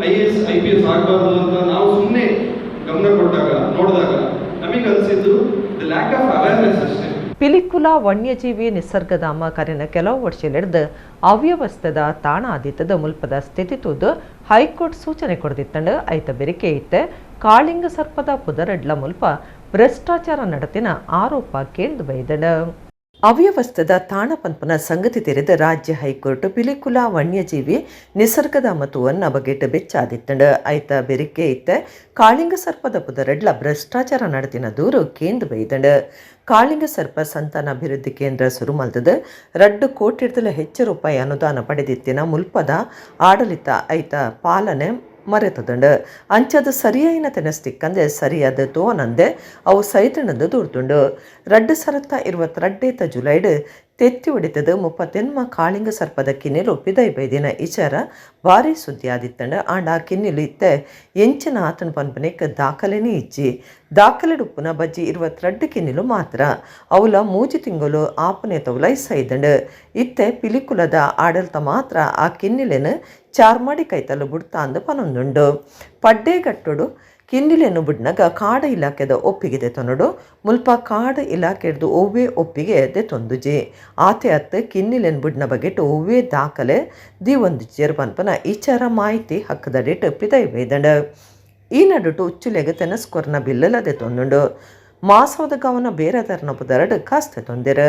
IAS IPS ಆಗಬಾರ್ದು ಅಂತ ನಾವು ಸುಮ್ಮನೆ ಗಮನ ಕೊಟ್ಟಾಗ ನೋಡಿದಾಗ ನಮಗೆ ಅನಿಸಿದ್ದು ದ ಲ್ಯಾಕ್ ಆಫ್ ಅವೇರ್ನೆಸ್ ಅಷ್ಟೇ. ಪಿಲಿಕುಲ ವನ್ಯಜೀವಿ ನಿಸರ್ಗಧಾಮ ಕರೆನ ಕೆಲವು ವರ್ಷಲೆಡ್ದು ಅವ್ಯವಸ್ಥೆದ ತಾಣ ಆದಿತ್ತದ ಮುಲ್ಪದ ಸ್ಥಿತಿ ತೂದು ಹೈಕೋರ್ಟ್ ಸೂಚನೆ ಕೊಡ್ದಿತ್ತಂಡು ಐತ ಬೆರಿಕೆ ಇತ್ತೆ ಕಾಳಿಂಗ ಸರ್ಪದ ಪುದರಡ್ಲ ಮುಲ್ಪ ಭ್ರಷ್ಟಾಚಾರ ನಡತಿನ ಆರೋಪ ಕೇಂದ್ರ ಬೈದಡ. ಅವ್ಯವಸ್ಥೆದ ತಾಣ ಪಂಪನ ಸಂಗತಿ ತೆರೆದ ರಾಜ್ಯ ಹೈಕೋರ್ಟ್ ಪಿಲಿಕುಲ ವನ್ಯಜೀವಿ ನಿಸರ್ಗಧಾಮ ತೂವನ್ನ ಬಗೆಟ್ ಬೆಚ್ಚಾದಿತ್ತಂಡು ಐತ ಬೆರಿಕೆ ಇತ್ತೆ ಕಾಳಿಂಗ ಸರ್ಪದ ಪುದರಡ್ಲ ಭ್ರಷ್ಟಾಚಾರ ನಡತಿನ ದೂರು ಕೇಂದ್ರ ಬೈದಂಡು. ಕಾಳಿಂಗ ಸರ್ಪ ಸಂತಾನ ಅಭಿವೃದ್ಧಿ ಕೇಂದ್ರ ಶುರು ಮಲ್ತದ 2 ಕೋಟಿರ್ದಲ ಹೆಚ್ಚು ರೂಪಾಯಿ ಅನುದಾನ ಪಡೆದಿತ್ತಿನ ಮುಲ್ಪದ ಆಡಳಿತ ಐತ ಪಾಲನೆ ಮರೆತದುಂಡು. ಅಂಚದ ಸರಿಯಾಯಿನ ತೆನಸ್ತಿಕ್ಕಂದೆ ಸರಿಯಾದ ತೋನಂದೆ ಅವು ಸೈತನಂದು ದೂರ್ದುಂಡು. 2022 ಜುಲೈಡ್ ತೆತ್ತಿ ಹೊಡಿತದ 30 ಕಾಳಿಂಗ ಸರ್ಪದ ಕಿನ್ನಿಲು ಪಿದೈ ಬೈದಿನ ಇಚಾರ ಭಾರಿ ಸುದ್ದಿ ಆದಿತ್ತಂಡ. ಆಂಡ ಆ ಕಿನ್ನಿಲು ಇತ್ತೆ ಎಂಚಿನ ಆತನ ಪನ್ಪನೆಕ್ ದಾಖಲೆನೇ ಇಜ್ಜಿ ದಾಖಲೆ ಉಪ್ಪುನ ಬಜ್ಜಿ 22 ಕಿನ್ನಿಲು ಮಾತ್ರ ಅವಲ 3 ತಿಂಗಳು ಆಪನೆ ತವಲ ಇಸ್ಸೈದಂಡು. ಇತ್ತೆ ಪಿಲಿಕುಲದ ಆಡಳಿತ ಮಾತ್ರ ಆ ಕಿನ್ನಿಲೆನು ಚಾರ್ಮಾಡಿ ಕೈತಲು ಬುಡ್ತಾ ಅಂದು ಪನೊಂದುಂಡು. ಪಡ್ಡೆಗಟ್ಟುಡು ಕಿನ್ನಿಲೆನು ಬಿಡ್ನಾಗ ಕಾಡು ಇಲಾಖೆದ ಒಪ್ಪಿಗೆ ದೆತೊನಡು ಮುಲ್ಪ ಕಾಡು ಇಲಾಖೆಡ್ದು ಒವ್ವೇ ಒಪ್ಪಿಗೆ ದೆತೊಂದುಜಿ ಆತೆ ಅತ್ತ ಕಿನ್ನಿಲೆನ್ ಬಿಡ್ನ ಬಗೆಟ್ ಒವ್ವೇ ದಾಖಲೆ ದಿ ಒಂದು ಜೇರ್ ಪನ್ಪನ ಈಚಾರ ಮಾಹಿತಿ ಹಕ್ಕದಡಿಟ್ ಪಿದೈ ಬೈದಂಡ. ಈ ನಡುಟು ಉಚ್ಚುಲೆಗೆ ತೆನಸ್ಕೊರ್ನ ಬಿಲ್ಲಲ ದೆತೊಂದುಂಡು. ಮಾಸವದ ಗವನ ಬೇರೆ ತರನ ಪುದರಡ್ ಕಾಸ್ತೆ ತೊಂದಿರ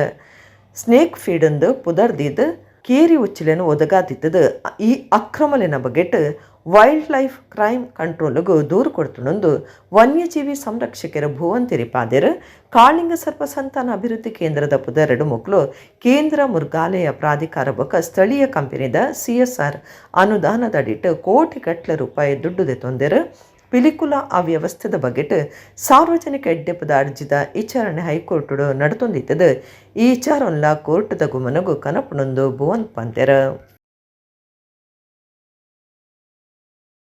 ಸ್ನೇಕ್ ಫೀಡಂದು ಪುದರ್ದಿದ್ದು ಕೇರಿ ಉಚ್ಚಿಲೆನು ಒದಗಾದಿತ್ತದು. ಈ ಅಕ್ರಮಲಿನ ಬಗೆಟ್ ವೈಲ್ಡ್ ಲೈಫ್ ಕ್ರೈಮ್ ಕಂಟ್ರೋಲ್ಗೂ ದೂರು ಕೊಡ್ತುಣೊಂದು ವನ್ಯಜೀವಿ ಸಂರಕ್ಷಕರ ಭುವಂತಿರಿ ಪಾದೆರ್ ಕಾಳಿಂಗ ಸರ್ಪ ಸಂತಾನ ಅಭಿವೃದ್ಧಿ ಕೇಂದ್ರದ ಪುದರಡು ಮುಕ್ಲು ಕೇಂದ್ರ ಮೃಗಾಲಯ ಪ್ರಾಧಿಕಾರ ಬೊಕ್ಕ ಸ್ಥಳೀಯ ಕಂಪನಿದ CSR ಅನುದಾನದಡಿಟ್ಟು ಕೋಟಿಗಟ್ಟಲೆ ರೂಪಾಯಿ ದುಡ್ಡುದೆ ತೊಂದರೆ. ಪಿಲಿಕುಲ ಅವ್ಯವಸ್ಥೆದ ಬಗೆಟ್ ಸಾರ್ವಜನಿಕ ಎಡ್ಡೆಪದ ಅರ್ಜಿದ ವಿಚಾರಣೆ ಹೈಕೋರ್ಟ್ ನಡತೊಂದಿತ್ತದ. ಈ ವಿಚಾರಲ್ಲ ಕೋರ್ಟ್ದ ಗುಮನಗು ಕನಪುಣೊಂದು ಭುವನ್ ಪಂತೆರ.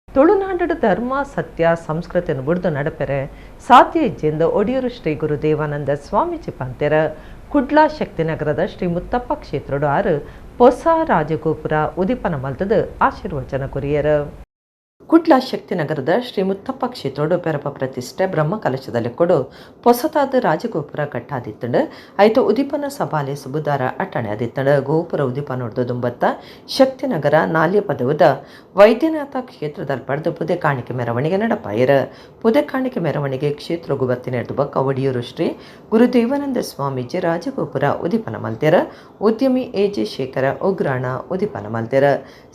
ತುಳುನಾಡು ಧರ್ಮ ಸತ್ಯ ಸಂಸ್ಕೃತಿಯನ್ನು ಬಿಡ್ದು ನಡಪೆರೆ ಸಾಧ್ಯ ಇಜ್ಜೆಂದು ಒಡಿಯೂರು ಶ್ರೀ ಗುರು ದೇವಾನಂದ ಸ್ವಾಮೀಜಿ ಪಂತೆರ. ಕುಡ್ಲ ಶಕ್ತಿನಗರದ ಶ್ರೀ ಮುತ್ತಪ್ಪ ಕ್ಷೇತ್ರಡು ಆರು ಹೊಸ ರಾಜಗೋಪುರ ಉದಿಪನ ಮಲ್ತದ ಆಶೀರ್ವಚನ ಕೊರಿಯರ. ಕುಡ್ಲ ಶಕ್ತಿನಗರದ ಶ್ರೀ ಮುತ್ತಪ್ಪ ಕ್ಷೇತ್ರೋಡು ಪೆರಪ ಪ್ರತಿಷ್ಠೆ ಬ್ರಹ್ಮಕಲಶದಲ್ಲಿ ಕೊಡು ಹೊಸತಾದ ರಾಜಗೋಪುರ ಕಟ್ಟಾದಿತ್ತಂಡು ಐತ ಉದಿಪನ ಸಭಾಲೆ ಸುಬುದಾರ ಅಟ್ಟಣೆ ಆದಿತ್ತಂಡು. ಗೋಪುರ ಉದಿಪ ನೋಡ್ದು ದುಂಬತ್ತ ಶಕ್ತಿನಗರ ನಾಲ್ಯ ಪದವದ ವೈದ್ಯನಾಥ ಕ್ಷೇತ್ರದಲ್ಲಿ ಪಡೆದು ಪುದೆ ಕಾಣಿಕೆ ಮೆರವಣಿಗೆ ನಡಪಾಯಿರ. ಪುದೆ ಕಾಣಿಕೆ ಮೆರವಣಿಗೆ ಕ್ಷೇತ್ರ ಗುಬತ್ತಿ ನಡೆದು ಬಕ್ಕ ಒಡಿಯೂರು ಶ್ರೀ ಗುರುದೇವಾನಂದ ಸ್ವಾಮೀಜಿ ರಾಜಗೋಪುರ ಉದಿಪನ ಮಲ್ತೆರ. ಉದ್ಯಮಿ ಎ.ಜೆ. ಶೇಖರ ಉಗ್ರಾಣ ಉದಿಪನ ಮಲ್ತೆರ.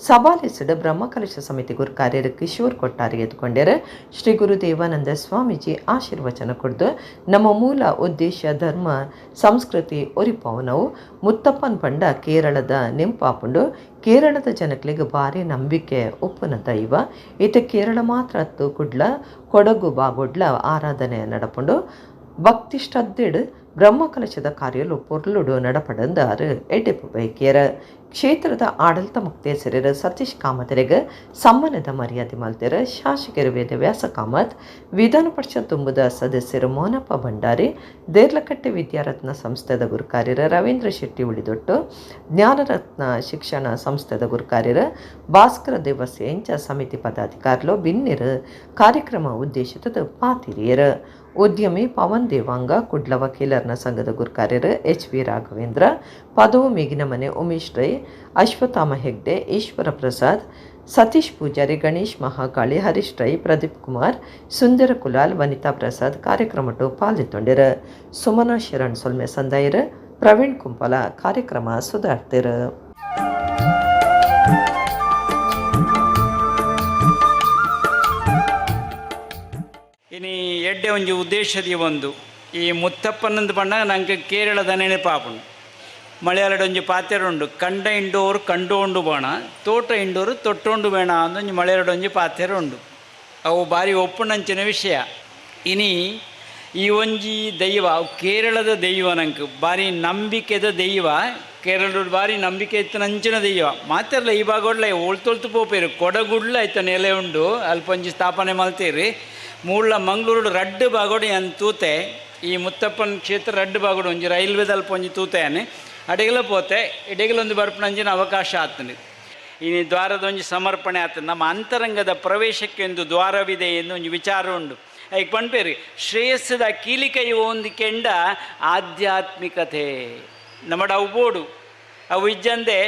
ಸಭಾಲೆಸಡು ಬ್ರಹ್ಮಕಲಶ ಸಮಿತಿ ಗುರು ಕಾರ್ಯರು ಕಿಶೋರ್ ಕೊಟ್ಟಾರಿ ಎದ್ಕೊಂಡ್ಯಾರ. ಶ್ರೀ ಗುರುದೇವಾನಂದ ಸ್ವಾಮೀಜಿ ಆಶೀರ್ವಚನ ಕೊಡ್ದು ನಮ್ಮ ಮೂಲ ಉದ್ದೇಶ ಧರ್ಮ ಸಂಸ್ಕೃತಿ ಒರಿಪವನವು ಮುತ್ತಪ್ಪನ್ ಪಂಡ ಕೇರಳದ ನೆಂಪಾಪುಂಡು ಕೇರಳದ ಜನಕ್ಲಿಗೆ ಭಾರಿ ನಂಬಿಕೆ ಉಪ್ಪುನ ದೈವ ಈತ ಕೇರಳ ಮಾತ್ರ ಹತ್ತು ಕುಡ್ಲ ಕೊಡಗು ಬಾಗೊಡ್ಲ ಆರಾಧನೆ ನಡಪುಂಡು ಭಕ್ತಿ ಶ್ರದ್ಧೆಡ್ ಬ್ರಹ್ಮಕಲಶದ ಕಾರ್ಯಲು ಪೊರ್ಲುಡು ನಡಪಡಂದಾರು ಎಡ್ಡೆಪ್ಪು ಬೈಕಿಯರ. ಕ್ಷೇತ್ರದ ಆಡಳಿತ ಮುಕ್ತೇಸರರು ಸತೀಶ್ ಕಾಮತರಿಗೆ ಸಮ್ಮಾನದ ಮರ್ಯಾದೆ ಮಲ್ತೆರ. ಶಾಸಕರು ವೇದವ್ಯಾಸ ಕಾಮತ್, ವಿಧಾನ ಪರಿಷತ್ ತುಂಬುದ ಸದಸ್ಯರು ಮೋನಪ್ಪ ಭಂಡಾರಿ, ದೇರ್ಲಕಟ್ಟೆ ವಿದ್ಯಾರತ್ನ ಸಂಸ್ಥೆದ ಗುರುಕಾರ್ಯರ ರವೀಂದ್ರ ಶೆಟ್ಟಿ ಉಳಿದೊಟ್ಟು, ಜ್ಞಾನರತ್ನ ಶಿಕ್ಷಣ ಸಂಸ್ಥೆದ ಗುರುಕಾರ್ಯರ ಭಾಸ್ಕರ ದೇವಸ್ಯಂಚ ಸಮಿತಿ ಪದಾಧಿಕಾರಿಗಳು ಬಿನ್ನಿರು ಕಾರ್ಯಕ್ರಮ ಉದ್ದೇಶಿತದ ಪಾತಿರಿಯರ. ಉದ್ಯಮಿ ಪವನ್ ದೇವಾಂಗ ಕುಡ್ಲ ವಕೀಲರ್ನ ಸಂಘದ ಗುರುಕಾರ್ಯರು ಎಚ್.ವಿ. ರಾಘವೇಂದ್ರ, ಪದವು ಮೇಗಿನ ಮನೆ ಉಮೇಶ್ ರೈ, ಅಶ್ವತ್ಥಾಮ ಹೆಗ್ಡೆ, ಈಶ್ವರ ಪ್ರಸಾದ್, ಸತೀಶ್ ಪೂಜಾರಿ, ಗಣೇಶ್ ಮಹಾಕಾಳಿ, ಹರೀಶ್ ರೈ, ಪ್ರದೀಪ್ ಕುಮಾರ್, ಸುಂದರ ಕುಲಾಲ್, ವನಿತಾ ಪ್ರಸಾದ್ ಕಾರ್ಯಕ್ರಮಟ್ಟು ಪಾಲ್ಗೊಂಡಿರ. ಸುಮನಾ ಶರಣ್ ಸೊಲ್ಮೆ ಸಂದಾಯರ, ಪ್ರವೀಣ್ ಕುಂಪಲ ಕಾರ್ಯಕ್ರಮ ಸುಧಾರ್ತಿರ. ಇನಿ ಎಡ್ಡೆ ಒಂಜಿ ಉದ್ದೇಶದಿ ಒಂದು ಈ ಮುತ್ತಪ್ಪನಂದು ಬಣ್ಣ ನಂಗೆ ಕೇರಳದ ನೆನಪಾಪುಂಡು. ಮಲಯಾಳದ ಒಂಜಿ ಪಾತೆರುಂಡು, ಕಂಡ ಇಂಡೋರು ಕಂಡೋಂಡು ಬಾಣ, ತೋಟ ಇಂಡೋರು ತೊಟ್ಟೊಂಡು ಬೇಣ ಅಂದೊಂಜಿ ಮಲಯಾಳದ ಒಂಜಿ ಪಾತೆರುಂಡು. ಅವು ಭಾರಿ ಒಪ್ಪುನಂಚಿನ ವಿಷಯ. ಇನಿ ಈ ಒಂಜಿ ದೈವ ಕೇರಳದ ದೈವ ನಂಗೆ ಭಾರಿ ನಂಬಿಕೆದ ದೈವ. ಕೇರಳದ ಭಾರಿ ನಂಬಿಕೆ ಇತ್ತು ನಂಚಿನ ದೈವ ಮಾತಿರಲ್ಲ. ಈ ಭಾಗಡ್ಲ ಒಳ್ತೊಳ್ತು ಪೋಪೇರು ಕೊಡಗುಡ್ಲ ಆಯ್ತು ನೆಲೆ ಉಂಡು ಅಲ್ಪೊಂಜಿ ಸ್ಥಾಪನೆ ಮಲ್ತೀರಿ. ಮೂಲ ಮಂಗಳೂರು ರಡ್ಡು ಬಾಗೋಡು ಏನು ತೂತೆ ಈ ಮುತ್ತಪ್ಪನ ಕ್ಷೇತ್ರ ರಡ್ಡು ಬಾಗೋಡು ಒಂಜಿ ರೈಲ್ವೆದಲ್ಲಿ ಪೊಂಜಿ ತೂತೆಯಾನೆ ಅಡೆಗೆಲ್ಲ ಪೋತೆ ಇಡೆಗೆಲೊಂದು ಬರ್ಪಣಂಜಿನ ಅವಕಾಶ ಆಗ್ತದೆ. ಈ ದ್ವಾರದ ಒಂಜಿ ಸಮರ್ಪಣೆ ಆಗ್ತದೆ. ನಮ್ಮ ಅಂತರಂಗದ ಪ್ರವೇಶಕ್ಕೆ ಒಂದು ದ್ವಾರವಿದೆ ಎಂದು ಒಂದು ವಿಚಾರ ಉಂಡು. ಈಗ ಪಣ್ಪೇರಿ ಶ್ರೇಯಸ್ಸದ ಕೀಲಿಕೈ ಹೊಂದಿಕೆಂಡ ಆಧ್ಯಾತ್ಮಿಕತೆ ನಮ್ಮಡ ಅವು ಬೋಡು ಅವು ಇಜ್ಜಂದೆ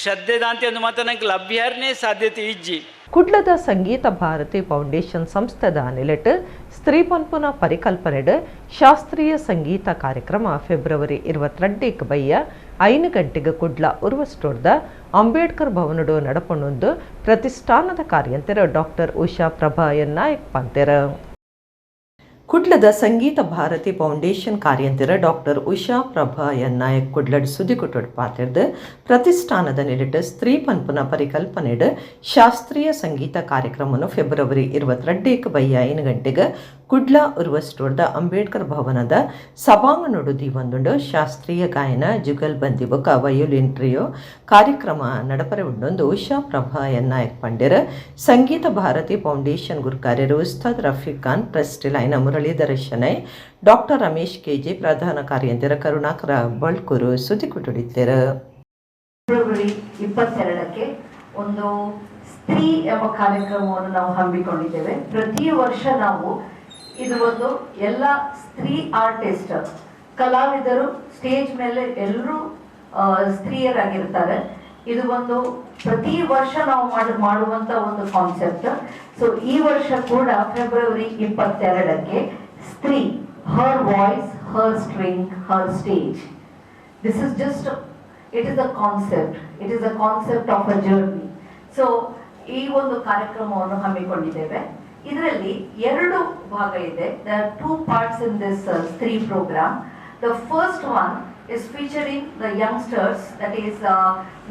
ಶ್ರದ್ಧೆದಾಂತಿ ಒಂದು ಮಾತ್ರ ನಂಗೆ ಲಭ್ಯಾರನೇ ಸಾಧ್ಯತೆ ಇಜ್ಜಿ. ಕುಡ್ಲದ ಸಂಗೀತ ಭಾರತಿ ಫೌಂಡೇಶನ್ ಸಂಸ್ಥೆದ ನೆಲೆಟ್ ಸ್ತ್ರೀ ಪನ್ಪುನ ಪರಿಕಲ್ಪನೆಡ್ ಶಾಸ್ತ್ರೀಯ ಸಂಗೀತ ಕಾರ್ಯಕ್ರಮ ಫೆಬ್ರವರಿ 22 ಬಯ್ಯ 5 ಗಂಟೆಗೆ ಕುಡ್ಲ ಉರ್ವ ಸ್ಟೋರ್ದ ಅಂಬೇಡ್ಕರ್ ಭವನಡು ನಡಪೊಂಡು ಪ್ರತಿಷ್ಠಾನದ ಕಾರ್ಯಂತರ ಡಾಕ್ಟರ್ ಉಷಾ ಪ್ರಭಾ ನಾಯಕ್ ಪಂತೆರ. ಕುಡ್ಲದ ಸಂಗೀತ ಭಾರತಿ ಫೌಂಡೇಶನ್ ಕಾರ್ಯಂತರ ಡಾಕ್ಟರ್ ಉಷಾ ಪ್ರಭಾ ನಾಯಕ್ ಕುಡ್ಲಡ್ ಸುದ್ದಿಗುಟ್ಟೊಡ್ ಪಾತಿರ್ದು ಪ್ರತಿಷ್ಠಾನದ ನೆಲೆಟ್ ಸ್ತ್ರೀ ಪನ್ಪುನ ಪರಿಕಲ್ಪನೆಡ್ ಶಾಸ್ತ್ರೀಯ ಸಂಗೀತ ಕಾರ್ಯಕ್ರಮವನ್ನು ಫೆಬ್ರವರಿ 22 ಬಯ್ಯ 5 ಗಂಟೆಗೆ ಕುಡ್ಲ ಉರ್ವ ಸ್ಟೋರ್ದ ಅಂಬೇಡ್ಕರ್ ಭವನದ ಸಭಾಂಗಣಡು ದೀವಂದುಂಡು ಶಾಸ್ತ್ರೀಯ ಗಾಯನ ಜುಗಲ್ ಬಂದಿ ಬೊಕ ವಯೋಲಿನ್ ಟ್ರಿಯೋ ಕಾರ್ಯಕ್ರಮ ನಡಪರೆ ಉಂಡೊಂದು ಉಷಾ ಪ್ರಭಾ ನಾಯಕ್ ಪಂಡೆರ. ಸಂಗೀತ ಭಾರತಿ ಫೌಂಡೇಶನ್ ಗುರುಕಾರ್ಯರು ಉಸ್ತಾದ್ ರಫೀಕ್ ಖಾನ್, ಟ್ರಸ್ಟಿ ಲೈನ ಮುರಳೀಧರ ಶನೈ, ಡಾಕ್ಟರ್ ರಮೇಶ್ ಕೆಜಿ, ಪ್ರಧಾನ ಕಾರ್ಯಂತರ ಕರುಣಾಕರ ಬಳ್ಕೂರು ಸುದ್ದಿಗುಟ್ಟುಡಿದ್ದೇರ. ಫೆಬ್ರವರಿ 22ಕ್ಕೆ ಒಂದು ಸ್ತ್ರೀ ಎಂಬ ಕಾರ್ಯಕ್ರಮವನ್ನು ನಾವು ಹಮ್ಮಿಕೊಂಡಿದ್ದೇವೆ. ಪ್ರತಿ ವರ್ಷ ನಾವು ಇದು ಒಂದು ಎಲ್ಲ ಸ್ತ್ರೀ ಆರ್ಟಿಸ್ಟ್ ಕಲಾವಿದರು ಸ್ಟೇಜ್ ಮೇಲೆ ಎಲ್ಲರೂ ಸ್ತ್ರೀಯರಾಗಿರ್ತಾರೆ. ಇದು ಒಂದು ಪ್ರತಿ ವರ್ಷ ನಾವು ಮಾಡುವಂತ ಒಂದು ಕಾನ್ಸೆಪ್ಟ್. ಸೊ ಈ ವರ್ಷ ಕೂಡ ಫೆಬ್ರವರಿ 22ಕ್ಕೆ Stree, her voice, her string, her stage. This is just it is a concept, it is a concept of a journey. So ಈ ಒಂದು ಕಾರ್ಯಕ್ರಮವನ್ನು ಹಮ್ಮಿಕೊಂಡಿದ್ದೇವೆ. ಇದರಲ್ಲಿ 2 ಭಾಗ ಇದೆ. There are 2 parts in this ಸ್ತ್ರೀ program. The first one is featuring the youngsters, that is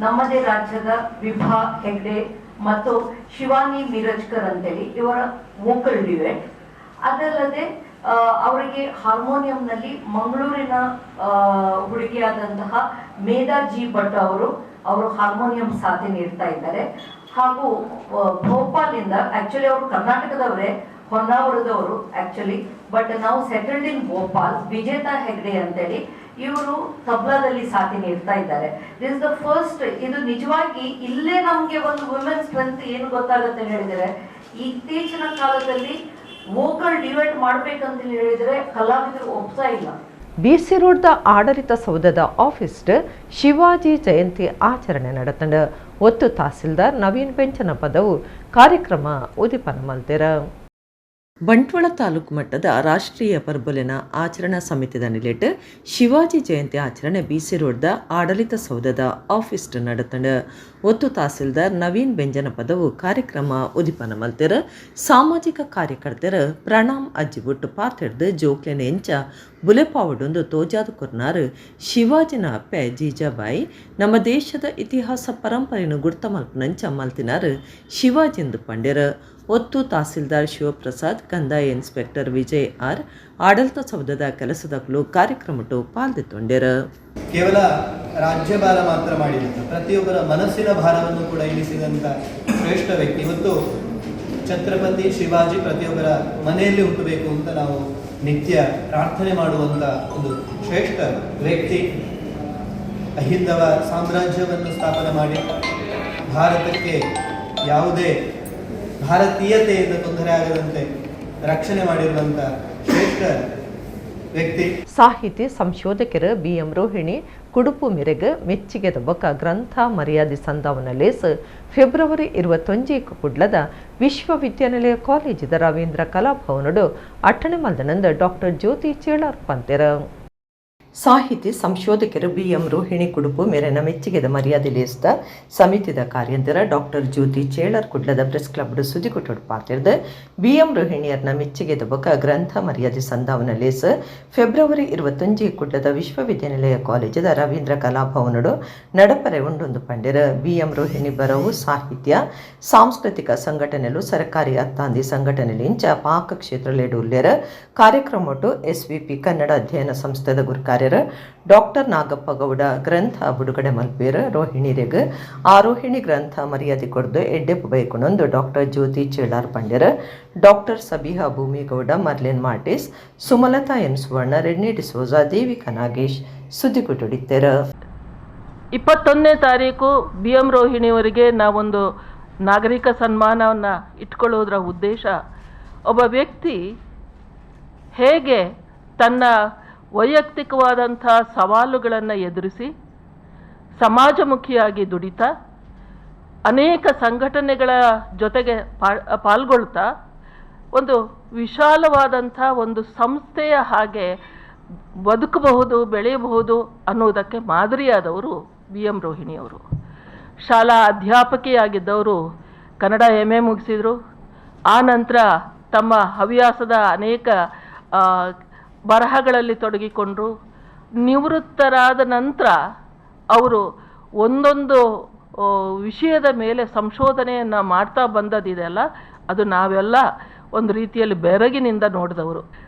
ನಮ್ಮದೇ ರಾಜ್ಯದ ವಿಭಾ ಹೆಗ್ಡೆ ಮತ್ತು ಶಿವಾನಿ ಮೀರಜ್ಕರ್ ಅಂತೇಳಿ ಇವರ ವೋಕಲ್ ಡ್ಯುಯೆಟ್. ಅದಲ್ಲದೆ ಅವರಿಗೆ ಹಾರ್ಮೋನಿಯಂನಲ್ಲಿ ಮಂಗಳೂರಿನ ಹುಡುಗಿಯಾದಂತಹ ಮೇಧಾ ಜಿ ಭಟ್ ಅವರು ಹಾರ್ಮೋನಿಯಂ ಸಾಥ್ ನೀಡ್ತಾ ಇದ್ದಾರೆ. ಹಾಗೂ ಭೋಪಾಲಿಂದ, ಆಕ್ಚುಲಿ ಅವರು ಕರ್ನಾಟಕದವರೇ, ಹೊನ್ನಾವರದವರು ಆಕ್ಚುಲಿ, ಬಟ್ ನಾವು ಸೆಟಲ್ಡ್ ಇನ್ ಭೋಪಾಲ್, ವಿಜೇತಾ ಹೆಗ್ಡೆ ಅಂತೇಳಿ ಇವರು ತಬ್ಲಾದಲ್ಲಿ ಸಾಥಿ ನೀಡ್ತಾ ಇದ್ದಾರೆ. This is the first. ಇದು ನಿಜವಾಗಿ ಇಲ್ಲೇ ನಮ್ಗೆ ಒಂದು ವುಮೆನ್ ಸ್ಟ್ರೆಂತ್ ಏನು ಗೊತ್ತಾಗುತ್ತೆ ಹೇಳಿದರೆ, ಇತ್ತೀಚಿನ ಕಾಲದಲ್ಲಿ ವೋಕಲ್ ಡಿಬೇಟ್ ಮಾಡ್ಬೇಕಂತ ಹೇಳಿದ್ರೆ ಕಲಾವಿದರು ಒಪ್ತಾ ಇಲ್ಲ. BC ರೋಡ್ದ ಆಡಳಿತ ಸೌಧದ ಆಫೀಸ್ ಶಿವಾಜಿ ಜಯಂತಿ ಆಚರಣೆ ನಡೆತಂಡ ಒತ್ತು ತಹಸೀಲ್ದಾರ್ ನವೀನ್ ಬೆಂಚನ ಪದವು ಕಾರ್ಯಕ್ರಮ ಉದಿಪನ ಮಲ್ತೆರ. ಬಂಟ್ವಾಳ ತಾಲೂಕು ಮಟ್ಟದ ರಾಷ್ಟ್ರೀಯ ಪರ್ಬಲಿನ ಆಚರಣಾ ಸಮಿತಿದ ನಿಲೆಟ್ ಶಿವಾಜಿ ಜಯಂತಿ ಆಚರಣೆ BC ರೋಡ್ದ ಆಡಳಿತ ಸೌಧದ ಆಫೀಸ್ ನಡೆತಂಡ ಒತ್ತು ತಹಸೀಲ್ದಾರ್ ನವೀನ್ ಬೆಂಜನ ಪದವು ಕಾರ್ಯಕ್ರಮ ಉದಿಪನ ಮಲ್ತೆರ. ಸಾಮಾಜಿಕ ಕಾರ್ಯಕರ್ತರ ಪ್ರಣಾಮ್ ಅಜ್ಜಿಬುಟ್ಟು ಪಾತೆಡ್ದು ಜೋಕ್ಲೆನ ಎಂಚ ಬುಲೆಪಾವಡೊಂದು ತೋಜಾದ ಕೊರ್ನಾರು ಶಿವಾಜಿನ ಅಪ್ಪೆ ಜೀಜಾಬಾಯಿ ನಮ್ಮ ದೇಶದ ಇತಿಹಾಸ ಪರಂಪರೆಯನ್ನು ಗುರ್ತ ಮಲ್ಪನಂಚ ಮಲ್ತಿನಾರು ಶಿವಾಜಿಂದು ಪಂಡ್ಯರ. ಒತ್ತು ತಹಸೀಲ್ದಾರ್ ಶಿವಪ್ರಸಾದ್, ಕಂದಾಯ ಇನ್ಸ್ಪೆಕ್ಟರ್ ವಿಜಯ್ ಆರ್ ಆಡಳಿತ ಸೌಧದ ಕೆಲಸದಕ್ಕೂ ಕಾರ್ಯಕ್ರಮಟ್ಟು ಪಾಲ್ಗೊಂಡಿದ್ದರು. ಕೇವಲ ರಾಜ್ಯಭಾರ ಮಾತ್ರ ಮಾಡಿದಂಥ ಪ್ರತಿಯೊಬ್ಬರ ಮನಸ್ಸಿನ ಭಾರವನ್ನು ಕೂಡ ಇಳಿಸಿದಂಥ ಶ್ರೇಷ್ಠ ವ್ಯಕ್ತಿ. ಇವತ್ತು ಛತ್ರಪತಿ ಶಿವಾಜಿ ಪ್ರತಿಯೊಬ್ಬರ ಮನೆಯಲ್ಲಿ ಹುಟ್ಟಬೇಕು ಅಂತ ನಾವು ನಿತ್ಯ ಪ್ರಾರ್ಥನೆ ಮಾಡುವಂಥ ಒಂದು ಶ್ರೇಷ್ಠ ವ್ಯಕ್ತಿ. ಅಹಿಂದವ ಸಾಮ್ರಾಜ್ಯವನ್ನು ಸ್ಥಾಪನೆ ಮಾಡಿ ಭಾರತಕ್ಕೆ ಯಾವುದೇ ಭಾರತೀಯತೆಯಿಂದ ತೊಂದರೆ ಆಗದಂತೆ ರಕ್ಷಣೆ ಮಾಡಿರುವಂಥ ಶ್ರೇಷ್ಠ ವ್ಯಕ್ತಿ. ಸಾಹಿತಿ ಸಂಶೋಧಕರು BM ರೋಹಿಣಿ ಕುಡುಪು ಮೆರೆಗ ಮೆಚ್ಚಿಗೆದ ಬೊಕ್ಕ ಗ್ರಂಥ ಮರ್ಯಾದೆ ಸಂದಾವನ ಲೇಸ್ ಫೆಬ್ರವರಿ 21 ಕುಡ್ಲದ ವಿಶ್ವವಿದ್ಯಾನಿಲಯ ಕಾಲೇಜಿದ ರವೀಂದ್ರ ಕಲಾಭವನಡು ಅಟ್ಟಣೆ ಮಲ್ದನಂದ ಡಾಕ್ಟರ್ ಜ್ಯೋತಿ ಚೇಳಾರ್ ಪಂತೆರ. ಸಾಹಿತಿ ಸಂಶೋಧಕರು BM ರೋಹಿಣಿ ಕುಡುಪು ಮೇರೆನ ಮೆಚ್ಚಿಗೆದ ಮರ್ಯಾದೆ ಲೇಸ್ದ ಸಮಿತಿದ ಕಾರ್ಯಂತರ ಡಾಕ್ಟರ್ ಜ್ಯೋತಿ ಚೇಳರ್ ಕುಡ್ಲದ ಪ್ರೆಸ್ ಕ್ಲಬ್ಡು ಸುದ್ದಿಗುಟ್ಟೋಡು ಪಾತಿರ್ದ BM ರೋಹಿಣಿಯರ್ನ ಮೆಚ್ಚಿಗೆದ ಬೊಕ್ಕ ಗ್ರಂಥ ಮರ್ಯಾದೆ ಸಂದಾವನ ಲೇಸ್ ಫೆಬ್ರವರಿ 21 ಕುಡ್ಲದ ವಿಶ್ವವಿದ್ಯಾನಿಲಯ ಕಾಲೇಜದ ರವೀಂದ್ರ ಕಲಾಭವನಡು ನಡಪರೆ ಉಂಡೊಂದು ಪಂಡ್ಯರ. BM ರೋಹಿಣಿ ಬರವು ಸಾಹಿತ್ಯ ಸಾಂಸ್ಕೃತಿಕ ಸಂಘಟನೆಲು ಸರ್ಕಾರಿ ಅತ್ತಾಂದಿ ಸಂಘಟನೆಲಿಂಚ ಪಾಕ ಕ್ಷೇತ್ರಲೇಡು ಉಲ್ಲೇರ ಕಾರ್ಯಕ್ರಮಟ್ಟು SVP ಕನ್ನಡ ಅಧ್ಯಯನ ಸಂಸ್ಥೆದ ಗುರುಕಾರ್ಯ ಡಾಕ್ಟರ್ ನಾಗಪ್ಪ ಗೌಡ ಗ್ರಂಥ ಬಿಡುಗಡೆ ಮಲ್ಪೇರ. ರೋಹಿಣಿರೆಗ್ ಆ ರೋಹಿಣಿ ಗ್ರಂಥ ಮರ್ಯಾದೆ ಕೊಡ್ದು ಎಡ್ಡೆಪ್ಪು ಬೈಕೊಂಡೊಂದು ಡಾಕ್ಟರ್ ಜ್ಯೋತಿ Chelar ಪಂಡ್ಯರ, doctor Sabiha Bhoomigowda, Merlion ಮಾರ್ಟಿಸ್, Sumalatha N ಸುವರ್ಣ, ರೆಡ್ನಿ ಡಿಸೋಜಾ, ದೇವಿಕಾ ನಾಗೇಶ್ ಸುದ್ದಿಗುಟ್ಟುಡಿತ್ತೇರ. 21ನೇ ತಾರೀಕು BM ರೋಹಿಣಿಯವರಿಗೆ ನಾವೊಂದು ನಾಗರಿಕ ಸನ್ಮಾನವನ್ನು ಇಟ್ಕೊಳ್ಳೋದ್ರ ಉದ್ದೇಶ, ಒಬ್ಬ ವ್ಯಕ್ತಿ ಹೇಗೆ ತನ್ನ ವೈಯಕ್ತಿಕವಾದಂಥ ಸವಾಲುಗಳನ್ನು ಎದುರಿಸಿ ಸಮಾಜಮುಖಿಯಾಗಿ ದುಡಿತಾ ಅನೇಕ ಸಂಘಟನೆಗಳ ಜೊತೆಗೆ ಪಾಲ್ಗೊಳ್ತಾ ಒಂದು ವಿಶಾಲವಾದಂಥ ಒಂದು ಸಂಸ್ಥೆಯ ಹಾಗೆ ಬದುಕಬಹುದು, ಬೆಳೆಯಬಹುದು ಅನ್ನೋದಕ್ಕೆ ಮಾದರಿಯಾದವರು BM ರೋಹಿಣಿಯವರು. ಶಾಲಾ ಅಧ್ಯಾಪಕಿಯಾಗಿದ್ದವರು ಕನ್ನಡ MA ಮುಗಿಸಿದರು. ಆ ನಂತರ ತಮ್ಮ ಹವ್ಯಾಸದ ಅನೇಕ ಬರಹಗಳಲ್ಲಿ ತೊಡಗಿಕೊಂಡ್ರು. ನಿವೃತ್ತರಾದ ನಂತರ ಅವರು ಒಂದೊಂದು ವಿಷಯದ ಮೇಲೆ ಸಂಶೋಧನೆಯನ್ನು ಮಾಡ್ತಾ ಬಂದದಿದೆಯಲ್ಲ, ಅದು ನಾವೆಲ್ಲ ಒಂದು ರೀತಿಯಲ್ಲಿ ಬೆರಗಿನಿಂದ ನೋಡಿದವರು.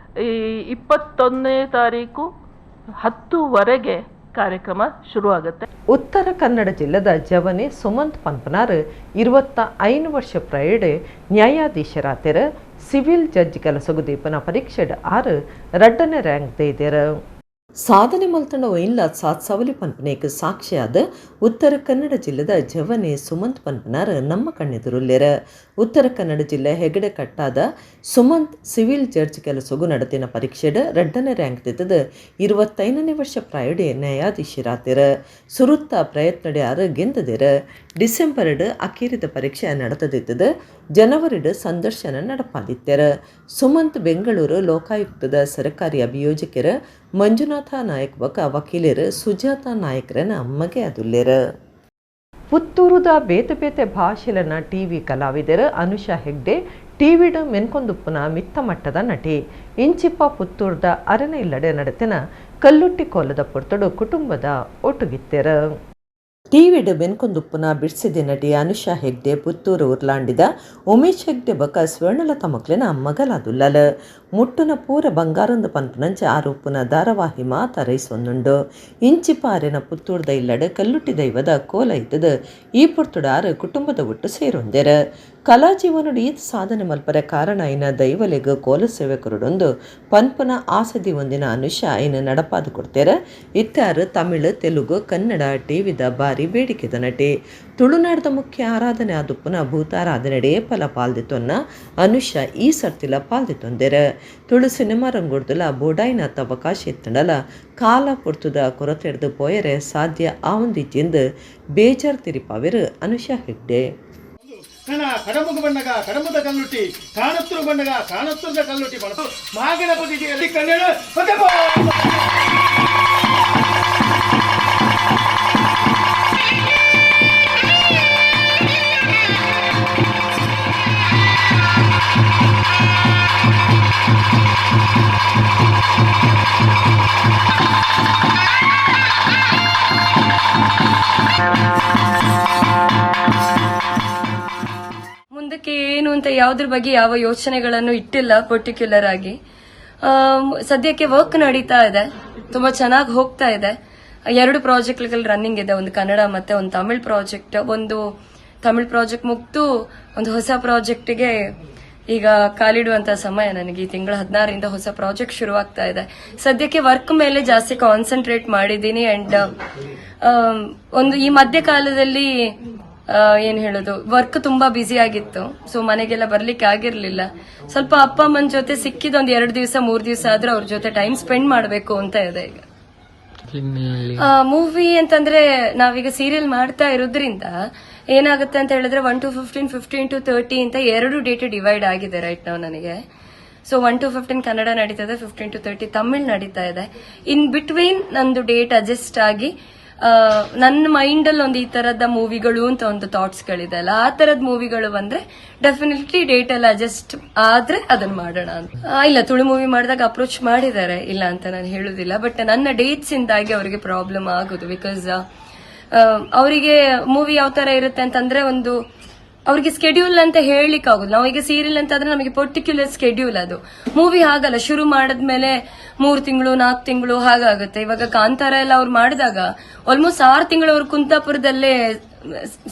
ಈ 21ನೇ ತಾರೀಕು 10ವರೆಗೆ ಕಾರ್ಯಕ್ರಮ ಶುರುವಾಗುತ್ತೆ. ಉತ್ತರ ಕನ್ನಡ ಜಿಲ್ಲೆದ ಜವನೆ ಸುಮಂತ್ ಪನ್ಪನಾರ್ 25 ವರ್ಷ ಪ್ರಯಡ್ ನ್ಯಾಯಾಧೀಶರಾತೆರ. ಸಿವಿಲ್ ಜಡ್ಜ್ ಕೆಲಸಗು ದೀಪನ ಪರೀಕ್ಷೆಡ್ 6 2ನೇ ರ್ಯಾಂಕ್ ದೇದೆರ. ಸಾಧನೆ ಮಲ್ತಂಡ ಒಯ್ಲ ಸಾತ್ ಸವಲಿ ಪನ್ಪನೇಕ್ ಸಾಕ್ಷಿಯಾದ ಉತ್ತರ ಕನ್ನಡ ಜಿಲ್ಲೆದ ಜವನೆ ಸುಮಂತ್ ಪನ್ಪನಾರ್ ನಮ್ಮ ಕಣ್ಣೆದುರುಲ್ಲೇರ. ಉತ್ತರ ಕನ್ನಡ ಜಿಲ್ಲೆ ಹೆಗಡೆ ಕಟ್ಟಾದ ಸುಮಂತ್ ಸಿವಿಲ್ ಜಡ್ಜ್ ಕೆಲಸಗು ನಡತಿನ ಪರೀಕ್ಷೆಡ್ 2ನೇ ರ್ಯಾಂಕ್ ದಿತ್ತದ 25ನೇ ವರ್ಷ ಪ್ರಾಯಡೆ ನ್ಯಾಯಾಧೀಶರಾತೆರ. ಸುರುತ್ತ ಪ್ರಯತ್ನಡೆ 6 ಗೆಂದದೇರ. ಡಿಸೆಂಬರ್ಡ್ ಅಖೀರಿದ ಪರೀಕ್ಷೆ ನಡೆತದಿತ್ತದ. ಜನವರಿಡ್ ಸಂದರ್ಶನ ನಡಪಾದಿತ್ತೆರ. ಸುಮಂತ್ ಬೆಂಗಳೂರು ಲೋಕಾಯುಕ್ತದ ಸರ್ಕಾರಿ ಅಭಿಯೋಜಕರ ಮಂಜುನಾಥ ನಾಯಕ್ ಬಕ ವಕೀಲರು ಸುಜಾತಾ ನಾಯಕ್ರನ ಅಮ್ಮಗೆ ಅದುಲ್ಲೇರ. ಪುತ್ತೂರುದ ಬೇತೆ ಬೇತೆ ಭಾಷೆಲನ TV ಕಲಾವಿದರು ಅನುಷಾ ಹೆಗ್ಡೆ ಟಿವಿಡ್ ಮೆನ್ಕೊಂದುಪ್ಪನ ಮಿತ್ತ ಮಟ್ಟದ ನಟಿ. ಇಂಚಿಪ್ಪ ಪುತ್ತೂರ್ದ ಅರನೆ ಇಲ್ಲಡೆ ನಡೆತಿನ ಕಲ್ಲುಟ್ಟಿ ಕೋಲದ ಪುರ್ತಡು ಕುಟುಂಬದ ಒಟ್ಟುಗಿತ್ತೆರ. ಟಿವಿಡ್ ಬೆನ್ಕೊಂದುಪ್ಪುನ ಬಿಡ್ಸಿದೆ ನಟಿ ಅನುಷಾ ಹೆಗ್ಡೆ ಪುತ್ತೂರು ಉರ್ಲಾಂಡಿದ ಉಮೇಶ್ ಹೆಗ್ಡೆ ಬಕ ಸ್ವರ್ಣಲತಾ ಮಕ್ಳಿನ ಮಗಲಾದುಲ್ಲಲ ಮುಟ್ಟುನ ಪೂರ ಬಂಗಾರಂದು ಪನ್ಪುನಂಚ ಆರೋಪುನ ಧಾರಾವಾಹಿ ಮಾತ ರೈಸೊಂದುಂಡು ಇಂಚಿಪಾರಿನ ಪುತ್ತೂರ್ದ ಇಲ್ಲಡ ಕಲ್ಲುಟ್ಟಿ ದೈವದ ಕೋಲ ಇದ್ದದ ಈ ಪುರ್ತುಡಾರು ಕುಟುಂಬದ ಒಟ್ಟು ಸೇರೊಂದೆರ ಕಲಾ ಜೀವನುಡು ಈತ ಸಾಧನೆ ಮಲ್ಪರ ಕಾರಣ ಐನ ದೈವಲೆಗ್ ಕೋಲ ಸೇವಕರುಡೊಂದು ಪನ್ಪುನ ಆಸದಿ ಒಂದಿನ ಅನುಷಾ ಐನ ನಡಪಾದು ಕೊಡ್ತೇರ ಇತ್ತಾರು ತಮಿಳು ತೆಲುಗು ಕನ್ನಡ ಟಿವಿದ ಬಾರಿ ಬೇಡಿಕೆದ ನಟಿ ತುಳುನಾಡದ ಮುಖ್ಯ ಆರಾಧನೆ ಆದುಪ್ಪುನ ಭೂತಾರಾಧನೆಡೆ ಫಲ ಪಾಲ್ದಿತ್ತೊನ್ನ ಅನುಷಾ ಈ ಸರ್ತಿಲ ಪಾಲ್ದಿತ್ತೊಂದೆರ ತುಳು ಸಿನಿಮಾ ರಂಗುಡ್ದುಲ ಬೋಡಾಯಿನಾಥ ಅವಕಾಶ ಇತ್ತಂಡಲ ಕಾಲ ಪೊರ್ತುದ ಕೊರತೆಡ್ದು ಪೋಯರೆ ಸಾಧ್ಯ ಆವಂದಿಜ್ಜಿಂದು ಬೇಜಾರ್ ತಿರಿಪಾವಿರು ಅನುಷಾ ಹೆಗ್ಡೆ ಕಡಂಬುಗ ಬಣ್ಣಗ ಕಡಂಬದ ಕಲ್ಲುಟ್ಟಿ ಕಾಣತ್ತೂರು ಬಣ್ಣಗ ಕಾಣತ್ತೂರದ ಕಲ್ಲುಟ್ಟಿ ಬಳಸು ಮಹಾಗಣಪತಿಗೆ ಕನ್ನಡ ಮುಂದಕ್ಕೆ ಏನು ಅಂತ ಯಾವುದ್ರ ಬಗ್ಗೆ ಯಾವ ಯೋಚನೆಗಳನ್ನು ಇಟ್ಟಿಲ್ಲ ಪರ್ಟಿಕ್ಯುಲರ್ ಆಗಿ. ಸದ್ಯಕ್ಕೆ ವರ್ಕ್ ನಡೀತಾ ಇದೆ, ತುಂಬಾ ಚೆನ್ನಾಗಿ ಹೋಗ್ತಾ ಇದೆ. 2 ಪ್ರಾಜೆಕ್ಟ್ಗಳು ರನ್ನಿಂಗ್ ಇದೆ, ಒಂದು ಕನ್ನಡ ಮತ್ತೆ ಒಂದು ತಮಿಳ್ ಪ್ರಾಜೆಕ್ಟ್. ಒಂದು ತಮಿಳ್ ಪ್ರಾಜೆಕ್ಟ್ ಮುಗ್ದು ಒಂದು ಹೊಸ ಪ್ರಾಜೆಕ್ಟ್ಗೆ ಈಗ ಕಾಲಿಡುವಂತ ಸಮಯ. ನನಗೆ ಈ ತಿಂಗಳ 16ರಿಂದ ಹೊಸ ಪ್ರಾಜೆಕ್ಟ್ ಶುರುವಾಗ್ತಾ ಇದೆ. ಸದ್ಯಕ್ಕೆ ವರ್ಕ್ ಮೇಲೆ ಜಾಸ್ತಿ ಕಾನ್ಸಂಟ್ರೇಟ್ ಮಾಡಿದ್ದೀನಿ. ಅಂಡ್ ಒಂದು ಈ ಮಧ್ಯಕಾಲದಲ್ಲಿ ಏನ್ ಹೇಳೋದು, ವರ್ಕ್ ತುಂಬಾ ಬ್ಯುಸಿ ಆಗಿತ್ತು. ಸೊ ಮನೆಗೆಲ್ಲ ಬರ್ಲಿಕ್ಕೆ ಆಗಿರ್ಲಿಲ್ಲ. ಸ್ವಲ್ಪ ಅಪ್ಪ ಅಮ್ಮನ ಜೊತೆ ಸಿಕ್ಕಿದ ಒಂದ್ 2 ದಿವಸ 3 ದಿವಸ ಆದ್ರೂ ಅವ್ರ ಜೊತೆ ಟೈಮ್ ಸ್ಪೆಂಡ್ ಮಾಡಬೇಕು ಅಂತ ಇದೆ. ಈಗ ಮೂವಿ ಅಂತಂದ್ರೆ ನಾವೀಗ ಸೀರಿಯಲ್ ಮಾಡ್ತಾ ಇರೋದ್ರಿಂದ ಏನಾಗುತ್ತೆ ಅಂತ ಹೇಳಿದ್ರೆ 1 to 15, 15 to 30 ಅಂತ 2 ಡೇಟ್ ಡಿವೈಡ್ ಆಗಿದೆ ರೈಟ್ ನಾವು ನನಗೆ. ಸೊ 1 to 15 ಕನ್ನಡ ನಡೀತಾ ಇದೆ, 15 to 30 ತಮಿಳ್ ನಡೀತಾ ಇದೆ. ಇನ್ ಬಿಟ್ವೀನ್ ನಂದು ಡೇಟ್ ಅಡ್ಜಸ್ಟ್ ಆಗಿ ನನ್ನ ಮೈಂಡ್ ಅಲ್ಲಿ ಒಂದು ಈ ತರದ ಮೂವಿಗಳು ಅಂತ ಒಂದು ಥಾಟ್ಸ್ ಗಳಿದೆ ಅಲ್ಲ, ಆ ತರದ ಮೂವಿಗಳು ಬಂದ್ರೆ ಡೆಫಿನೆಟ್ಲಿ ಡೇಟ್ ಎಲ್ಲ ಅಡ್ಜಸ್ಟ್ ಆದ್ರೆ ಅದನ್ನ ಮಾಡೋಣ ಅಂತ. ಇಲ್ಲ, ತುಳು ಮೂವಿ ಮಾಡಿದಾಗ ಅಪ್ರೋಚ್ ಮಾಡಿದ್ದಾರೆ, ಇಲ್ಲ ಅಂತ ನಾನು ಹೇಳುದಿಲ್ಲ. ಬಟ್ ನನ್ನ ಡೇಟ್ಸ್ ಇಂದಾಗಿ ಅವರಿಗೆ ಪ್ರಾಬ್ಲಮ್ ಆಗುದು. ಬಿಕಾಸ್ ಅವರಿಗೆ ಮೂವಿ ಯಾವ ತರ ಇರುತ್ತೆ ಅಂತಂದ್ರೆ ಒಂದು ಅವ್ರಿಗೆ ಸ್ಕೆಡ್ಯೂಲ್ ಅಂತ ಹೇಳಲಿಕ್ಕೆ ಆಗುದು. ನಾವೀಗ ಸೀರಿಯಲ್ ಅಂತ ಆದ್ರೆ ನಮಗೆ ಪರ್ಟಿಕ್ಯುಲರ್ ಸ್ಕೆಡ್ಯೂಲ್, ಅದು ಮೂವಿ ಹಾಗಲ್ಲ. ಶುರು ಮಾಡಿದ್ಮೇಲೆ 3 ತಿಂಗಳು 4 ತಿಂಗಳು ಹಾಗಾಗುತ್ತೆ. ಇವಾಗ ಕಾಂತಾರ ಎಲ್ಲ ಅವ್ರು ಮಾಡಿದಾಗ ಆಲ್ಮೋಸ್ಟ್ 6 ತಿಂಗಳು ಅವ್ರು ಕುಂತಾಪುರದಲ್ಲೇ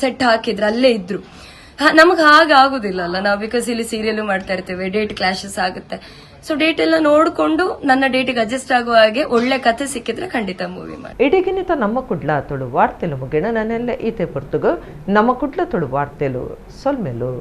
ಸೆಟ್ ಹಾಕಿದ್ರು, ಅಲ್ಲೇ ಇದ್ರು. ನಮಗ್ ಹಾಗಾಗುದಿಲ್ಲ ಅಲ್ಲ, ನಾವು ಬಿಕಾಸ್ ಇಲ್ಲಿ ಸೀರಿಯಲ್ ಮಾಡ್ತಾ ಇರ್ತೇವೆ, ಡೇಟ್ ಕ್ಲಾಶಸ್ ಆಗುತ್ತೆ. ಸೊ ಡೇಟ್ ಎಲ್ಲ ನೋಡ್ಕೊಂಡು ನನ್ನ ಡೇಟಿಗೆ ಅಡ್ಜಸ್ಟ್ ಆಗುವ ಹಾಗೆ ಒಳ್ಳೆ ಕಥೆ ಸಿಕ್ಕಿದ್ರೆ ಖಂಡಿತ ಮೂವಿ ಮಾಡಿ. ಇಡೀಗಿನಿತ ನಮ್ಮ ಕುಡ್ಲ ತುಳು ವಾರ್ತೆಲು ಮುಗಿಣ ನನ್ನೆಲ್ಲ ಈತೆ ಪೊರ್ತುಗು ನಮ್ಮ ಕುಡ್ಲ ತುಳು ವಾರ್ತೆಲು ಸೊಲ್ಮೆಲು.